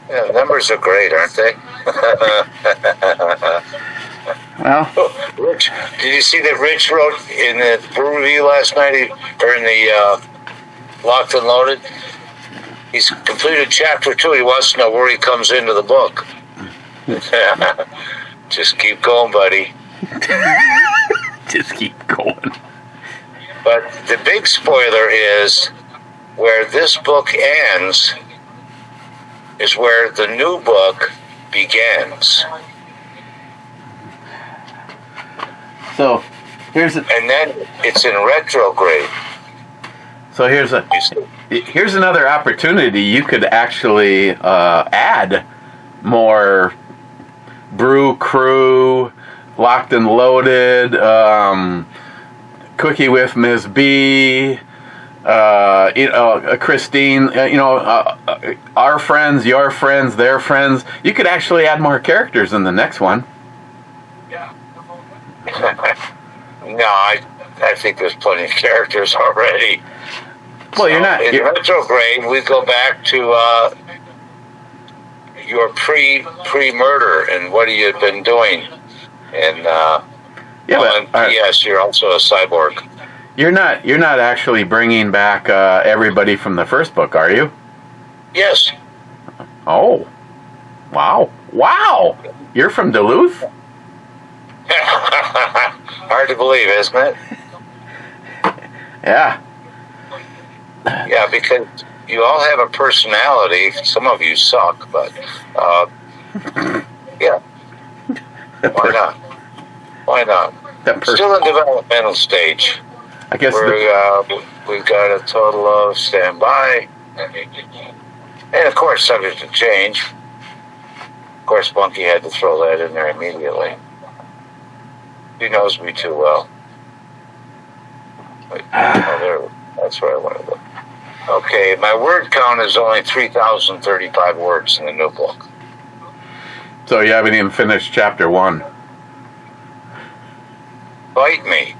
Yeah, numbers are great, aren't they? well, Rich, did you see that Rich wrote in the brew review last night, or in the Locked and Loaded? He's completed chapter 2. He wants to know where he comes into the book. Just keep going, buddy. just keep going. But the big spoiler is where this book ends is where the new book begins. So, here's And then it's in retrograde. here's another opportunity. You could actually add more Brew Crew, Locked and Loaded, Cookie with Ms. B, Christine, our friends, your friends, their friends. You could actually add more characters in the next one. No, I think there's plenty of characters already. Well, you're not. In retrograde, we go back to your pre-murder and what you had been doing. And and P.S. You're also a cyborg. You're not actually bringing back everybody from the first book, are you? Yes. Oh, wow! You're from Duluth? Hard to believe, isn't it? Yeah. Yeah, because you all have a personality. Some of you suck, but yeah. Why not? Why not? Still in developmental stage. I guess We've got a total of standby, and of course, subject to change. Of course, Monkey had to throw that in there immediately. He knows me too well. That's where I want to look. Okay, my word count is only 3,035 words in the new book. So you haven't even finished chapter 1. Bite me.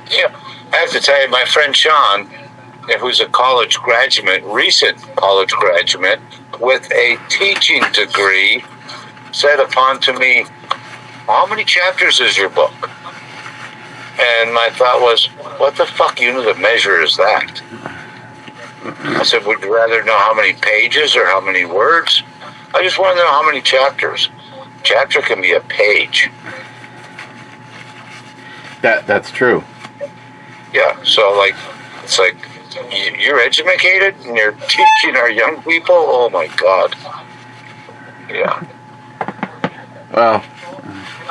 Yeah, I have to tell you, my friend Sean, who's a college graduate, recent college graduate, with a teaching degree, said upon to me, how many chapters is your book? And my thought was, what the fuck unit of measure is that? I said, would you rather know how many pages or how many words? I just want to know how many chapters. Chapter can be a page. That's true. Yeah, so it's like you're educated and you're teaching our young people. Oh my God. Yeah. Well.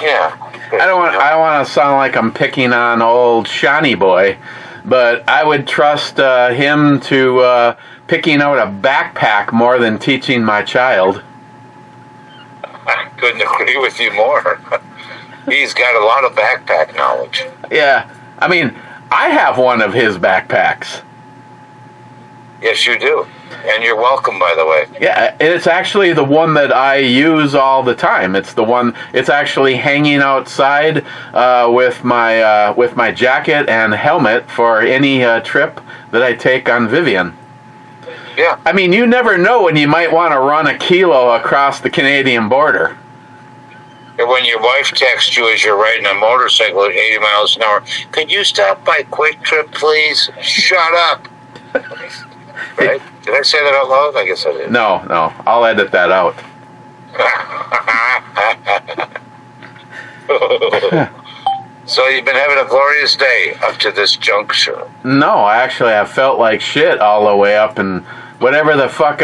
Yeah. I don't want to sound like I'm picking on old Shawnee boy, but I would trust him to picking out a backpack more than teaching my child. I couldn't agree with you more. He's got a lot of backpack knowledge. Yeah, I mean, I have one of his backpacks. Yes, you do. And you're welcome, by the way. Yeah, it's actually the one that I use all the time. It's the one. It's actually hanging outside with my jacket and helmet for any trip that I take on Vivian. Yeah. I mean, you never know when you might want to run a kilo across the Canadian border. And when your wife texts you as you're riding a motorcycle at 80 miles an hour, could you stop by Quick Trip, please? Shut up. Right? Did I say that out loud? I guess I did. No, I'll edit that out. So you've been having a glorious day up to this juncture. No, actually, I felt like shit all the way up, and whatever the fuck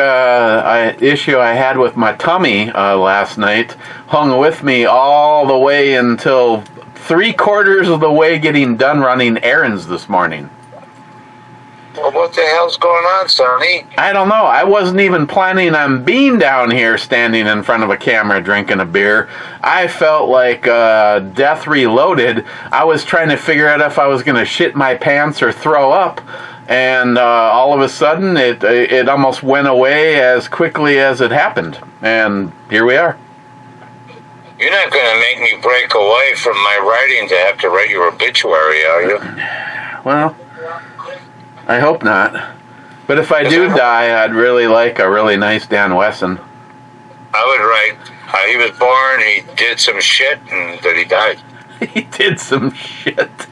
issue I had with my tummy last night hung with me all the way until 3/4 of the way getting done running errands this morning. Well, what the hell's going on, Sonny? I don't know. I wasn't even planning on being down here standing in front of a camera drinking a beer. I felt like Death Reloaded. I was trying to figure out if I was going to shit my pants or throw up. And all of a sudden, it almost went away as quickly as it happened. And here we are. You're not going to make me break away from my writing to have to write your obituary, are you? Well, I hope not. But if I do die, I'd really like a really nice Dan Wesson. I would write, he was born, he did some shit, and that he died. He did some shit.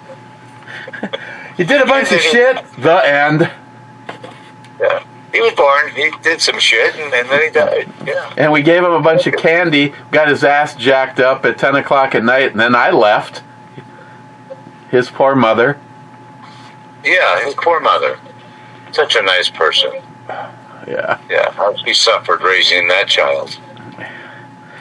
He did a bunch of shit. The end. Yeah. He was born, he did some shit, and then he died. Yeah. And we gave him a bunch of candy, got his ass jacked up at 10 o'clock at night, and then I left. His poor mother. Yeah, his poor mother. Such a nice person. Yeah. Yeah, how she suffered raising that child.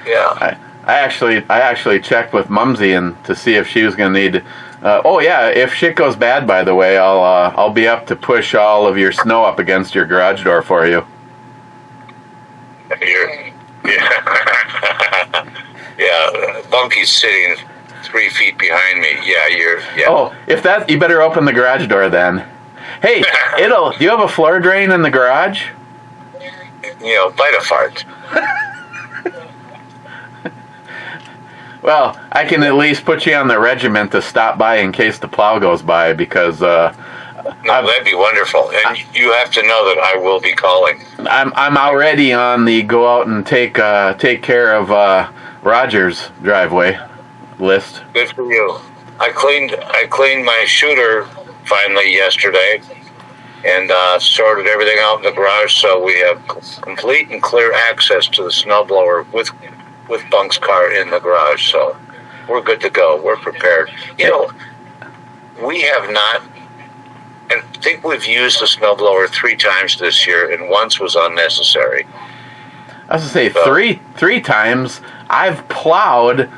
Yeah. I actually checked with Mumsy and to see if she was going to need. Oh yeah, if shit goes bad, by the way, I'll be up to push all of your snow up against your garage door for you. Yeah, Bunky's sitting 3 feet behind me. Yeah. Oh, if that, you better open the garage door then. Hey, do you have a floor drain in the garage? Bite a fart. Well, I can at least put you on the regiment to stop by in case the plow goes by, because no, that'd be wonderful. And you have to know that I will be calling. I'm already on the go out and take care of Roger's driveway list. Good for you. I cleaned my shooter finally yesterday, and sorted everything out in the garage, so we have complete and clear access to the snowblower with Bunk's car in the garage. So we're good to go. We're prepared. We have not. I think we've used the snowblower 3 times this year, and once was unnecessary. I was gonna say three times. I plowed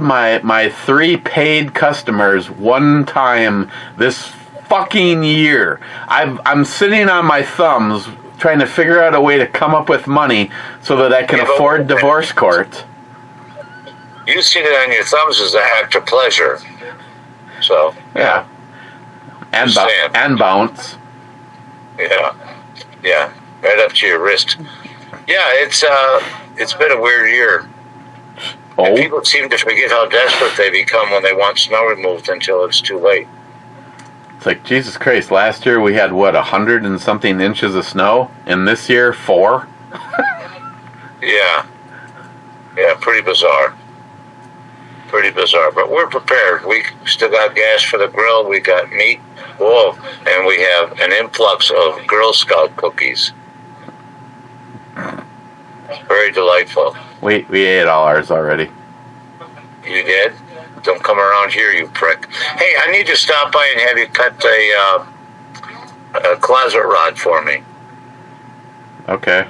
my 3 paid customers 1 time this fucking year. I'm sitting on my thumbs trying to figure out a way to come up with money so that I can afford divorce court. You see it on your thumbs as an act of pleasure. So yeah. And bounce. Yeah, right up to your wrist. Yeah, it's been a weird year. Oh. And people seem to forget how desperate they become when they want snow removed until it's too late. It's like, Jesus Christ, last year we had, 100 and something inches of snow? And this year, 4? Yeah, pretty bizarre. But we're prepared. We still got gas for the grill. We got meat. Whoa. And we have an influx of Girl Scout cookies. Very delightful. We ate all ours already. You did? Don't come around here, you prick. Hey, I need to stop by and have you cut a closet rod for me. Okay.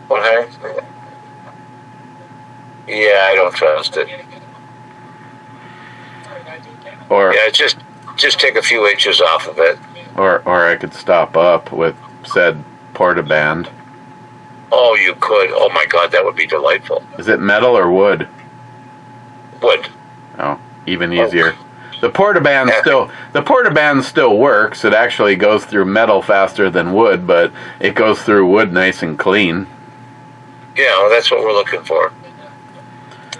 Okay? Yeah, I don't trust it. Or Yeah, just take a few inches off of it. or I could stop up with said portaband. Oh, you could. Oh my God, that would be delightful. Is it metal or wood? Wood. Oh, even easier. The portaband still works. It actually goes through metal faster than wood, but it goes through wood nice and clean. Yeah, well, that's what we're looking for.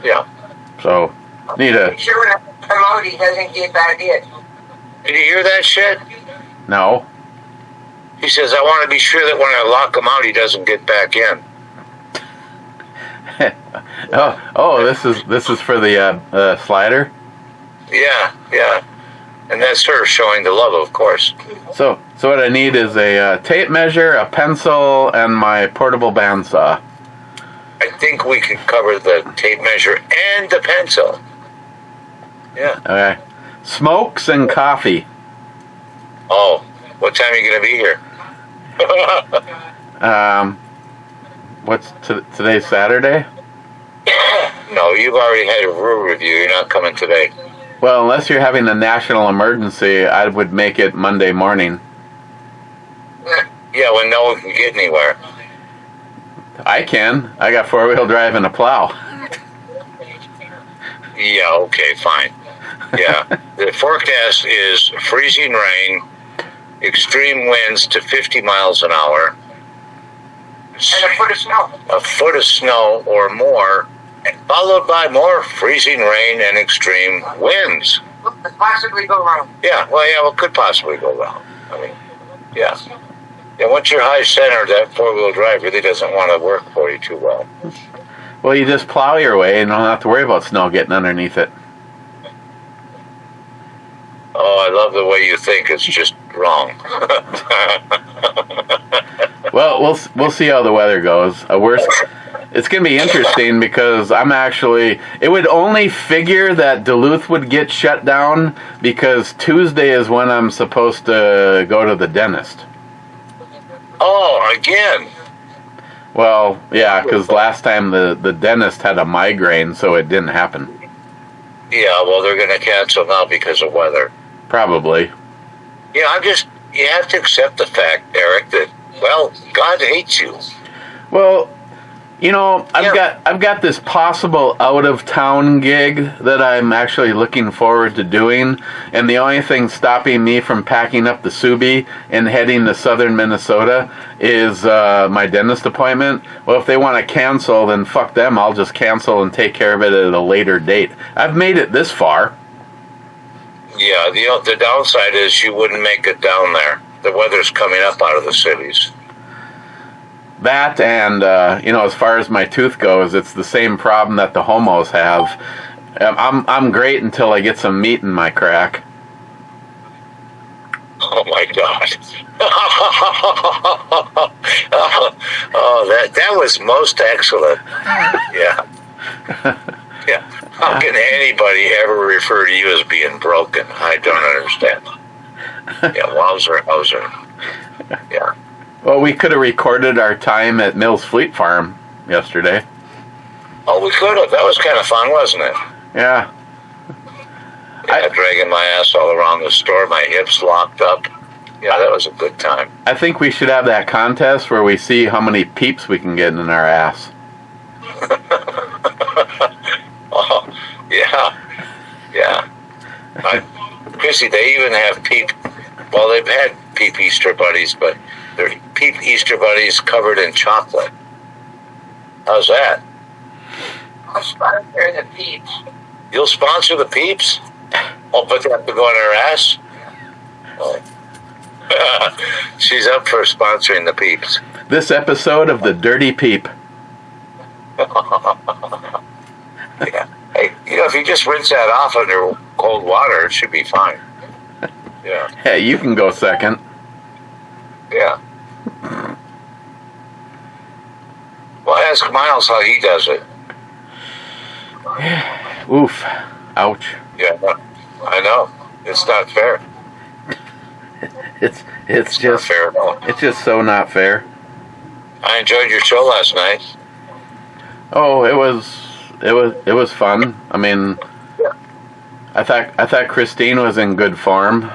Yeah. So, need a... Make sure when I promote, he doesn't get back in. Did you hear that shit? No. He says, I want to be sure that when I lock him out, he doesn't get back in. This is for the slider. Yeah. And that's her showing the love, of course. So what I need is a tape measure, a pencil, and my portable bandsaw. I think we can cover the tape measure and the pencil. Yeah. Okay. Smokes and coffee. Oh, what time are you going to be here? What's today's Saturday? No, you've already had a brew review. You're not coming today. Well, unless you're having a national emergency, I would make it Monday morning. Yeah, when no one can get anywhere. I can. I got four-wheel drive and a plow. Yeah, okay, fine. Yeah. The forecast is freezing rain, extreme winds to 50 miles an hour. And a foot of snow. A foot of snow or more, followed by more freezing rain and extreme winds. What could possibly go wrong? Yeah, what could possibly go wrong? I mean, yeah. Yeah, once you're high centered, that four-wheel drive really doesn't want to work for you too well. Well, you just plow your way and don't have to worry about snow getting underneath it. Oh, I love the way you think. It's just wrong. Well, we'll see how the weather goes. It's going to be interesting because it would only figure that Duluth would get shut down because Tuesday is when I'm supposed to go to the dentist. Oh, again. Well, yeah, because last time the dentist had a migraine, so it didn't happen. Yeah, well, they're going to cancel now because of weather. Probably. Yeah, you have to accept the fact, Eric, that, well, God hates you. Well, I've got this possible out-of-town gig that I'm actually looking forward to doing, and the only thing stopping me from packing up the Subi and heading to southern Minnesota is my dentist appointment. Well, if they want to cancel, then fuck them. I'll just cancel and take care of it at a later date. I've made it this far. Yeah, the downside is you wouldn't make it down there. The weather's coming up out of the cities. That and, as far as my tooth goes, it's the same problem that the homos have. I'm great until I get some meat in my crack. Oh, my God. Oh, that was most excellent. Yeah. Yeah. How can anybody ever refer to you as being broken? I don't understand. Yeah, wowzer. Yeah. Well, we could have recorded our time at Mills Fleet Farm yesterday. Oh, we could have. That was kind of fun, wasn't it? Yeah. Yeah, dragging my ass all around the store, my hips locked up. Yeah, that was a good time. I think we should have that contest where we see how many peeps we can get in our ass. Oh, yeah. Chrissy, they even have peep. Well, they've had peep Easter bunnies, but they're peep Easter bunnies covered in chocolate. How's that? I'll sponsor the peeps. You'll sponsor the peeps? Oh, but they have to go on her ass? Oh. She's up for sponsoring the peeps. This episode of The Dirty Peep. Yeah. Hey, if you just rinse that off under cold water, it should be fine. Yeah. Hey, you can go second. Yeah. Well, ask Miles how he does it. Oof. Ouch. Yeah, I know. It's not fair. It's Not just fair at all. it's just so not fair. I enjoyed your show last night. Oh, it was fun. I mean, Yeah. I thought Christine was in good form.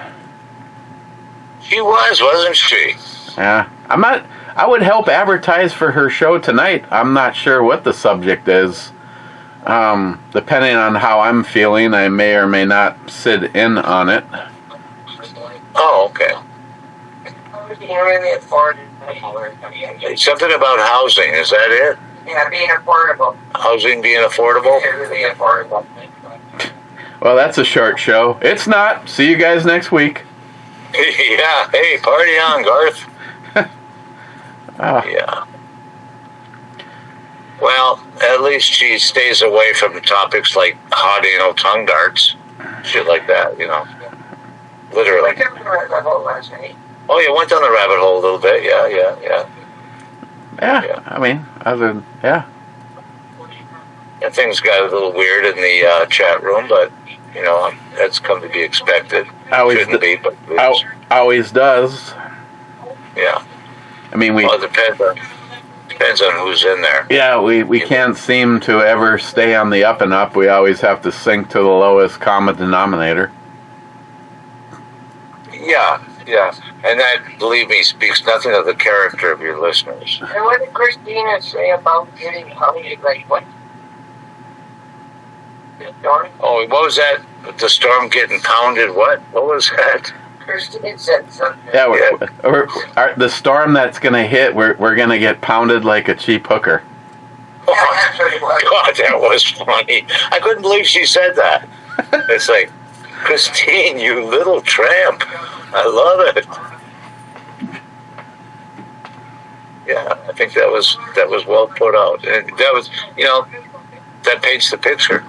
She was, wasn't she? Yeah. I would help advertise for her show tonight. I'm not sure what the subject is. Depending on how I'm feeling, I may or may not sit in on it. Oh, okay. Being really affordable. Something about housing, is that it? Yeah, being affordable. Housing being affordable? Yeah, really affordable. Well, that's a short show. It's not. See you guys next week. Yeah, hey, party on, Garth. Yeah. Well, at least she stays away from topics like hot anal tongue darts. Shit like that, you know. Literally. I took the rabbit hole last night. Oh, you went down the rabbit hole a little bit. Yeah. Yeah, I mean, yeah. And things got a little weird in the chat room, but, you know, that's come to be expected. Shouldn't be, but it is. Always does. Yeah. I mean, Well, it depends on who's in there. Yeah, we can't seem to ever stay on the up and up. We always have to sink to the lowest common denominator. Yeah. And that, believe me, speaks nothing of the character of your listeners. And what did Christina say about getting pounded? Like what? The storm? Oh, what was that? The storm getting pounded? What was that? Christine said something. Yeah, the storm that's going to hit, we're going to get pounded like a cheap hooker. Yeah, that's what it was. God, that was funny. I couldn't believe she said that. It's like, Christine, you little tramp. I love it. Yeah, I think that was well put out. And that was, you know, that paints the picture.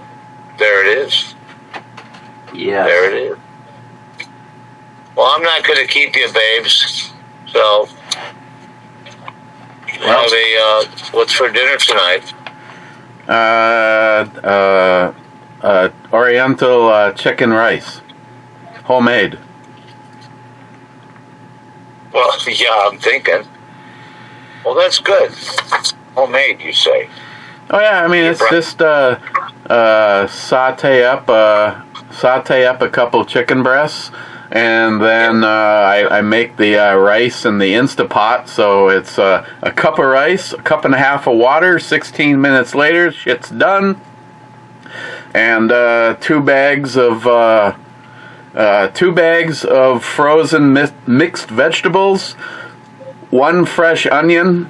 There it is. Yeah. There it is. Well, I'm not going to keep you, babes. So, have a, what's for dinner tonight? Oriental chicken rice. Homemade. Well, yeah, I'm thinking. Well, that's good. Homemade, you say? Oh yeah, I mean it's just saute up a couple chicken breasts, and then I make the rice in the Instapot. So it's a cup of rice, a cup and a half of water. 16 minutes later, shit's done, and 2 bags of frozen mixed vegetables, 1 fresh onion,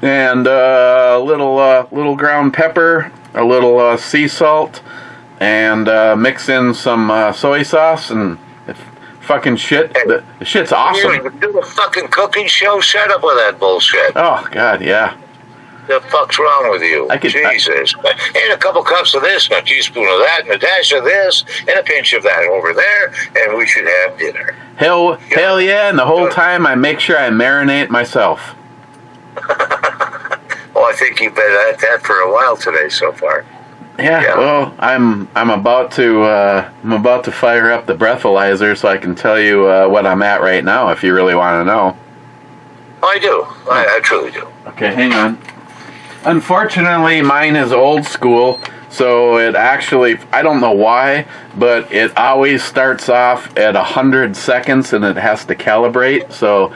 and a little ground pepper, a little sea salt, and mix in some soy sauce, and fucking shit. The shit's awesome. You do a fucking cooking show? Shut up with that bullshit. Oh God, yeah. The fuck's wrong with you? Jesus. And a couple cups of this, and a teaspoon of that, and a dash of this, and a pinch of that over there, and we should have dinner. Hell yeah, and the whole time I make sure I marinate myself. Well, I think you've been at that for a while today so far. Yeah. Well, I'm about to fire up the breathalyzer so I can tell you what I'm at right now if you really want to know. I do. I truly do. Okay, hang on. Unfortunately, mine is old school, so it actually, I don't know why, but it always starts off at 100 seconds and it has to calibrate. So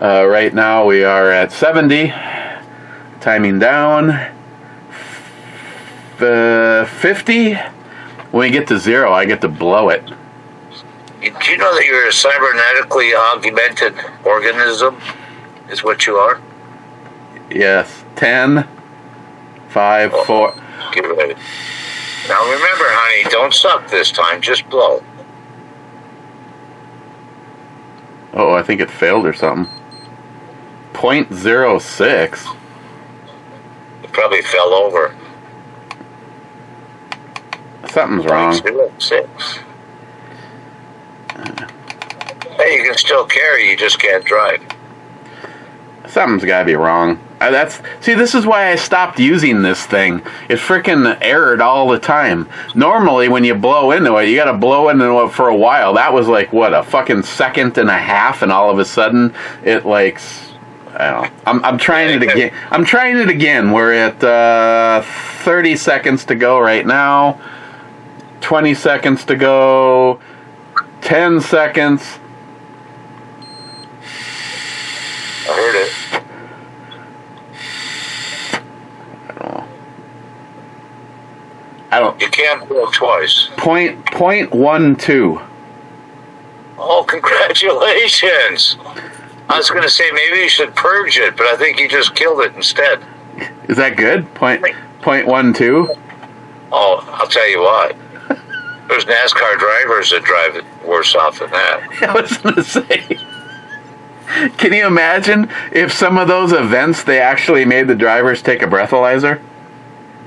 right now we are at 70, timing down, 50. When we get to 0, I get to blow it. Do you know that you're a cybernetically augmented organism? Is what you are? Yes. 10, 5, 4. Get ready. Now remember, honey, don't suck this time. Just blow. Oh, I think it failed or something. 0.06. It probably fell over. Something's wrong. 0.06. Hey, you can still carry, you just can't drive. Something's gotta be wrong. This is why I stopped using this thing. It frickin' errored all the time. Normally, when you blow into it, you gotta blow into it for a while. That was like, what, a fucking second and a half, and all of a sudden, it like, I don't know. I'm trying it again. I'm trying it again. We're at 30 seconds to go right now. 20 seconds to go. 10 seconds. I heard it. I don't know. You can't blow twice. .12. Oh, congratulations! I was going to say maybe you should purge it, but I think you just killed it instead. Is that good? .12? Oh, I'll tell you what. There's NASCAR drivers that drive it worse off than that. I was going to say. Can you imagine if some of those events they actually made the drivers take a breathalyzer?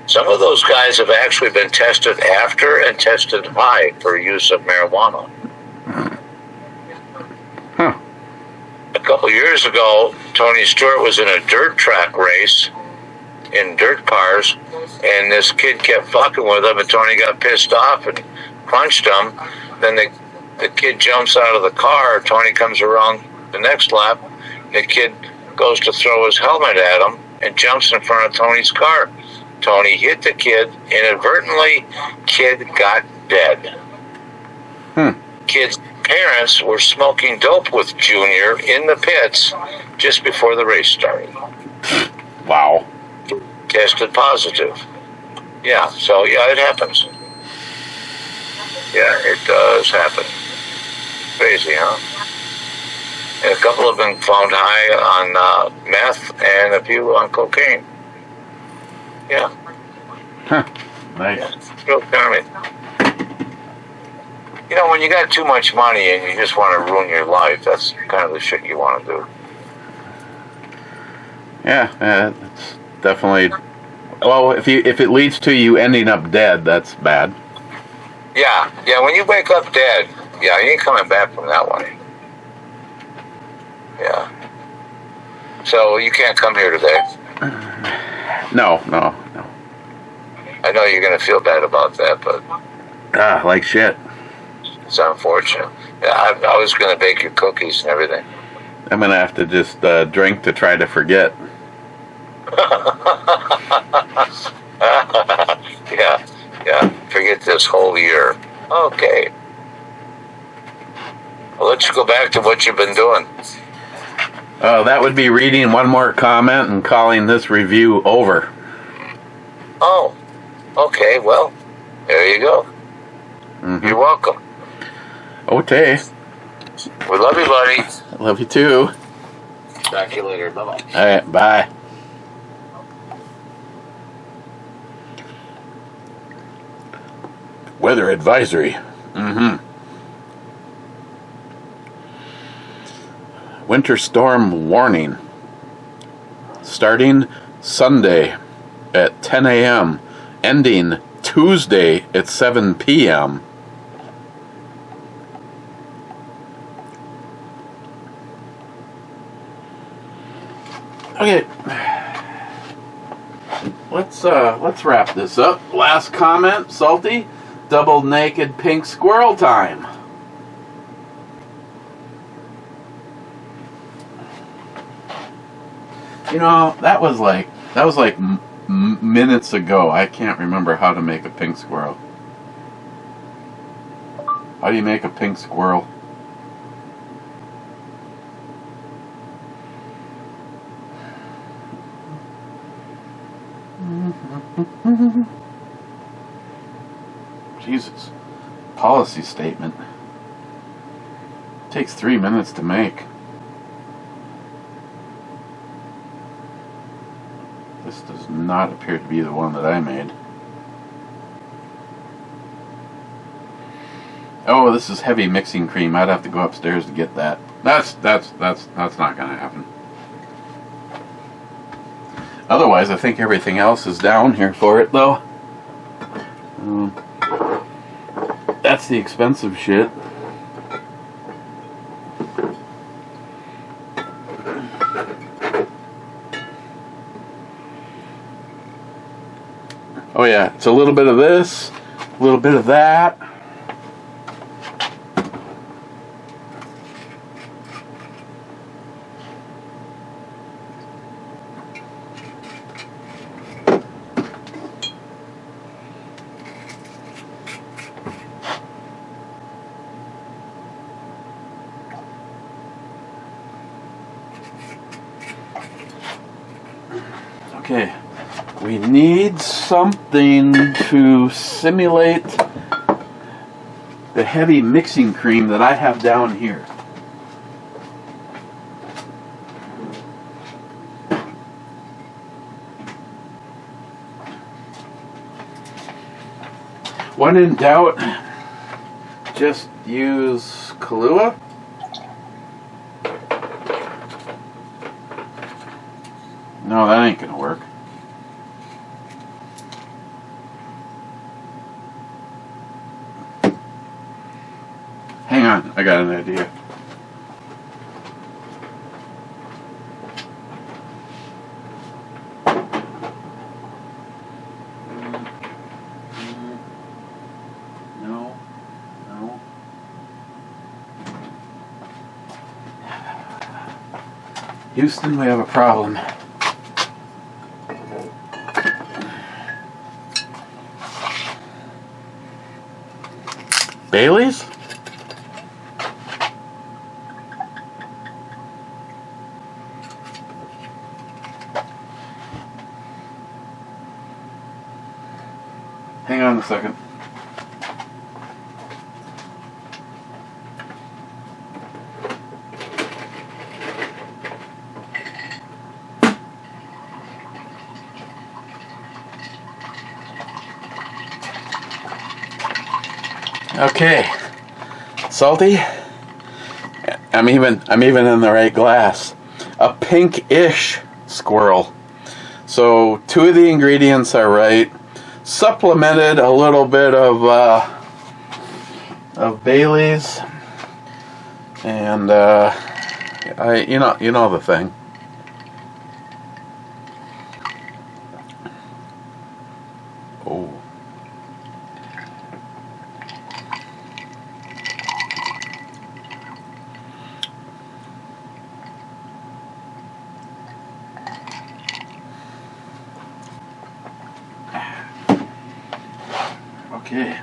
Some of those guys have actually been tested after and tested high for use of marijuana. Huh. A couple years ago, Tony Stewart was in a dirt track race in dirt cars, and this kid kept fucking with him, and Tony got pissed off and punched him. Then the kid jumps out of the car. Tony comes around the next lap. The kid goes to throw his helmet at him and jumps in front of Tony's car. Tony hit the kid inadvertently. Kid got dead. Kid's parents were smoking dope with Junior in the pits just before the race started. Wow. Tested positive. Yeah, so yeah, it happens. Yeah, it does happen. Crazy, huh? And a couple have been found high on meth and a few on cocaine. Yeah. Huh. Nice. Yeah, it's real charming. You know, when you got too much money and you just want to ruin your life, that's kind of the shit you want to do. Yeah, it's definitely. Well, if it leads to you ending up dead, that's bad. Yeah, when you wake up dead, yeah, you ain't coming back from that one. Yeah. So you can't come here today. No. I know you're going to feel bad about that, but Like shit. it's unfortunate. Yeah, I was going to bake you cookies and everything. I'm gonna have to just drink to try to forget. Yeah. Forget this whole year. Okay. Well, let's go back to what you've been doing. That would be reading one more comment and calling this review over. Oh, okay. Well, there you go. Mm-hmm. You're welcome. Okay. We love you, buddy. I love you too. Talk to you later. Bye-bye. All right, bye. Weather advisory. Winter storm warning. Starting Sunday at 10 a.m. Ending Tuesday at 7 p.m. Okay. Let's wrap this up. Last comment, Salty. Double naked pink squirrel time. You know, that was like minutes ago. I can't remember how to make a pink squirrel. How do you make a pink squirrel? Jesus. Policy statement. Takes 3 minutes to make. This does not appear to be the one that I made. Oh, this is heavy mixing cream. I'd have to go upstairs to get that. That's not gonna happen. Otherwise, I think everything else is down here for it, though. That's the expensive shit. Oh yeah, it's a little bit of this, a little bit of that. Okay, We need something to simulate the heavy mixing cream that I have down here. When in doubt, just use Kahlua. No, that ain't gonna work. Hang on, I got an idea. No, no. Houston, we have a problem. Bailey's? Hang on a second. Okay. Salty? I'm even in the right glass. A pink-ish squirrel. So 2 of the ingredients are right. Supplemented a little bit of Bailey's, and you know the thing. Oh. Okay.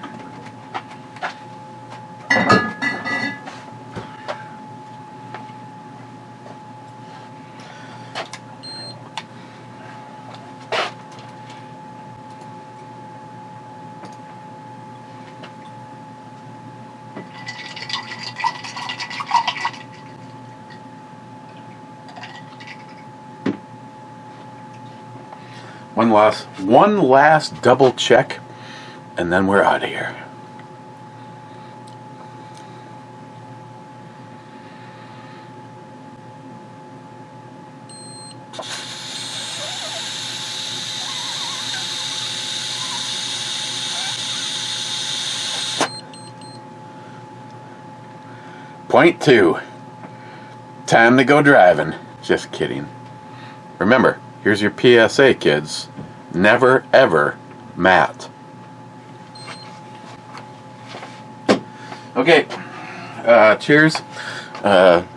One last double check, and then we're out of here. Point 2. Time to go driving. Just kidding. Remember, here's your PSA, kids. Never, ever Matt. Okay. Cheers.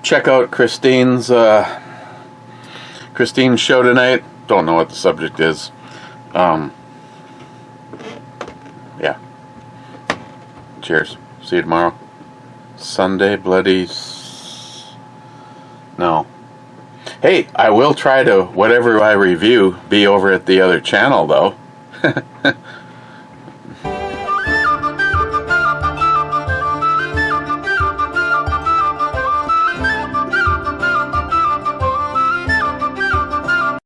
Check out Christine's show tonight. Don't know what the subject is. Yeah. Cheers. See you tomorrow. Sunday bloody... No. Hey, I will try to, whatever I review, be over at the other channel, though.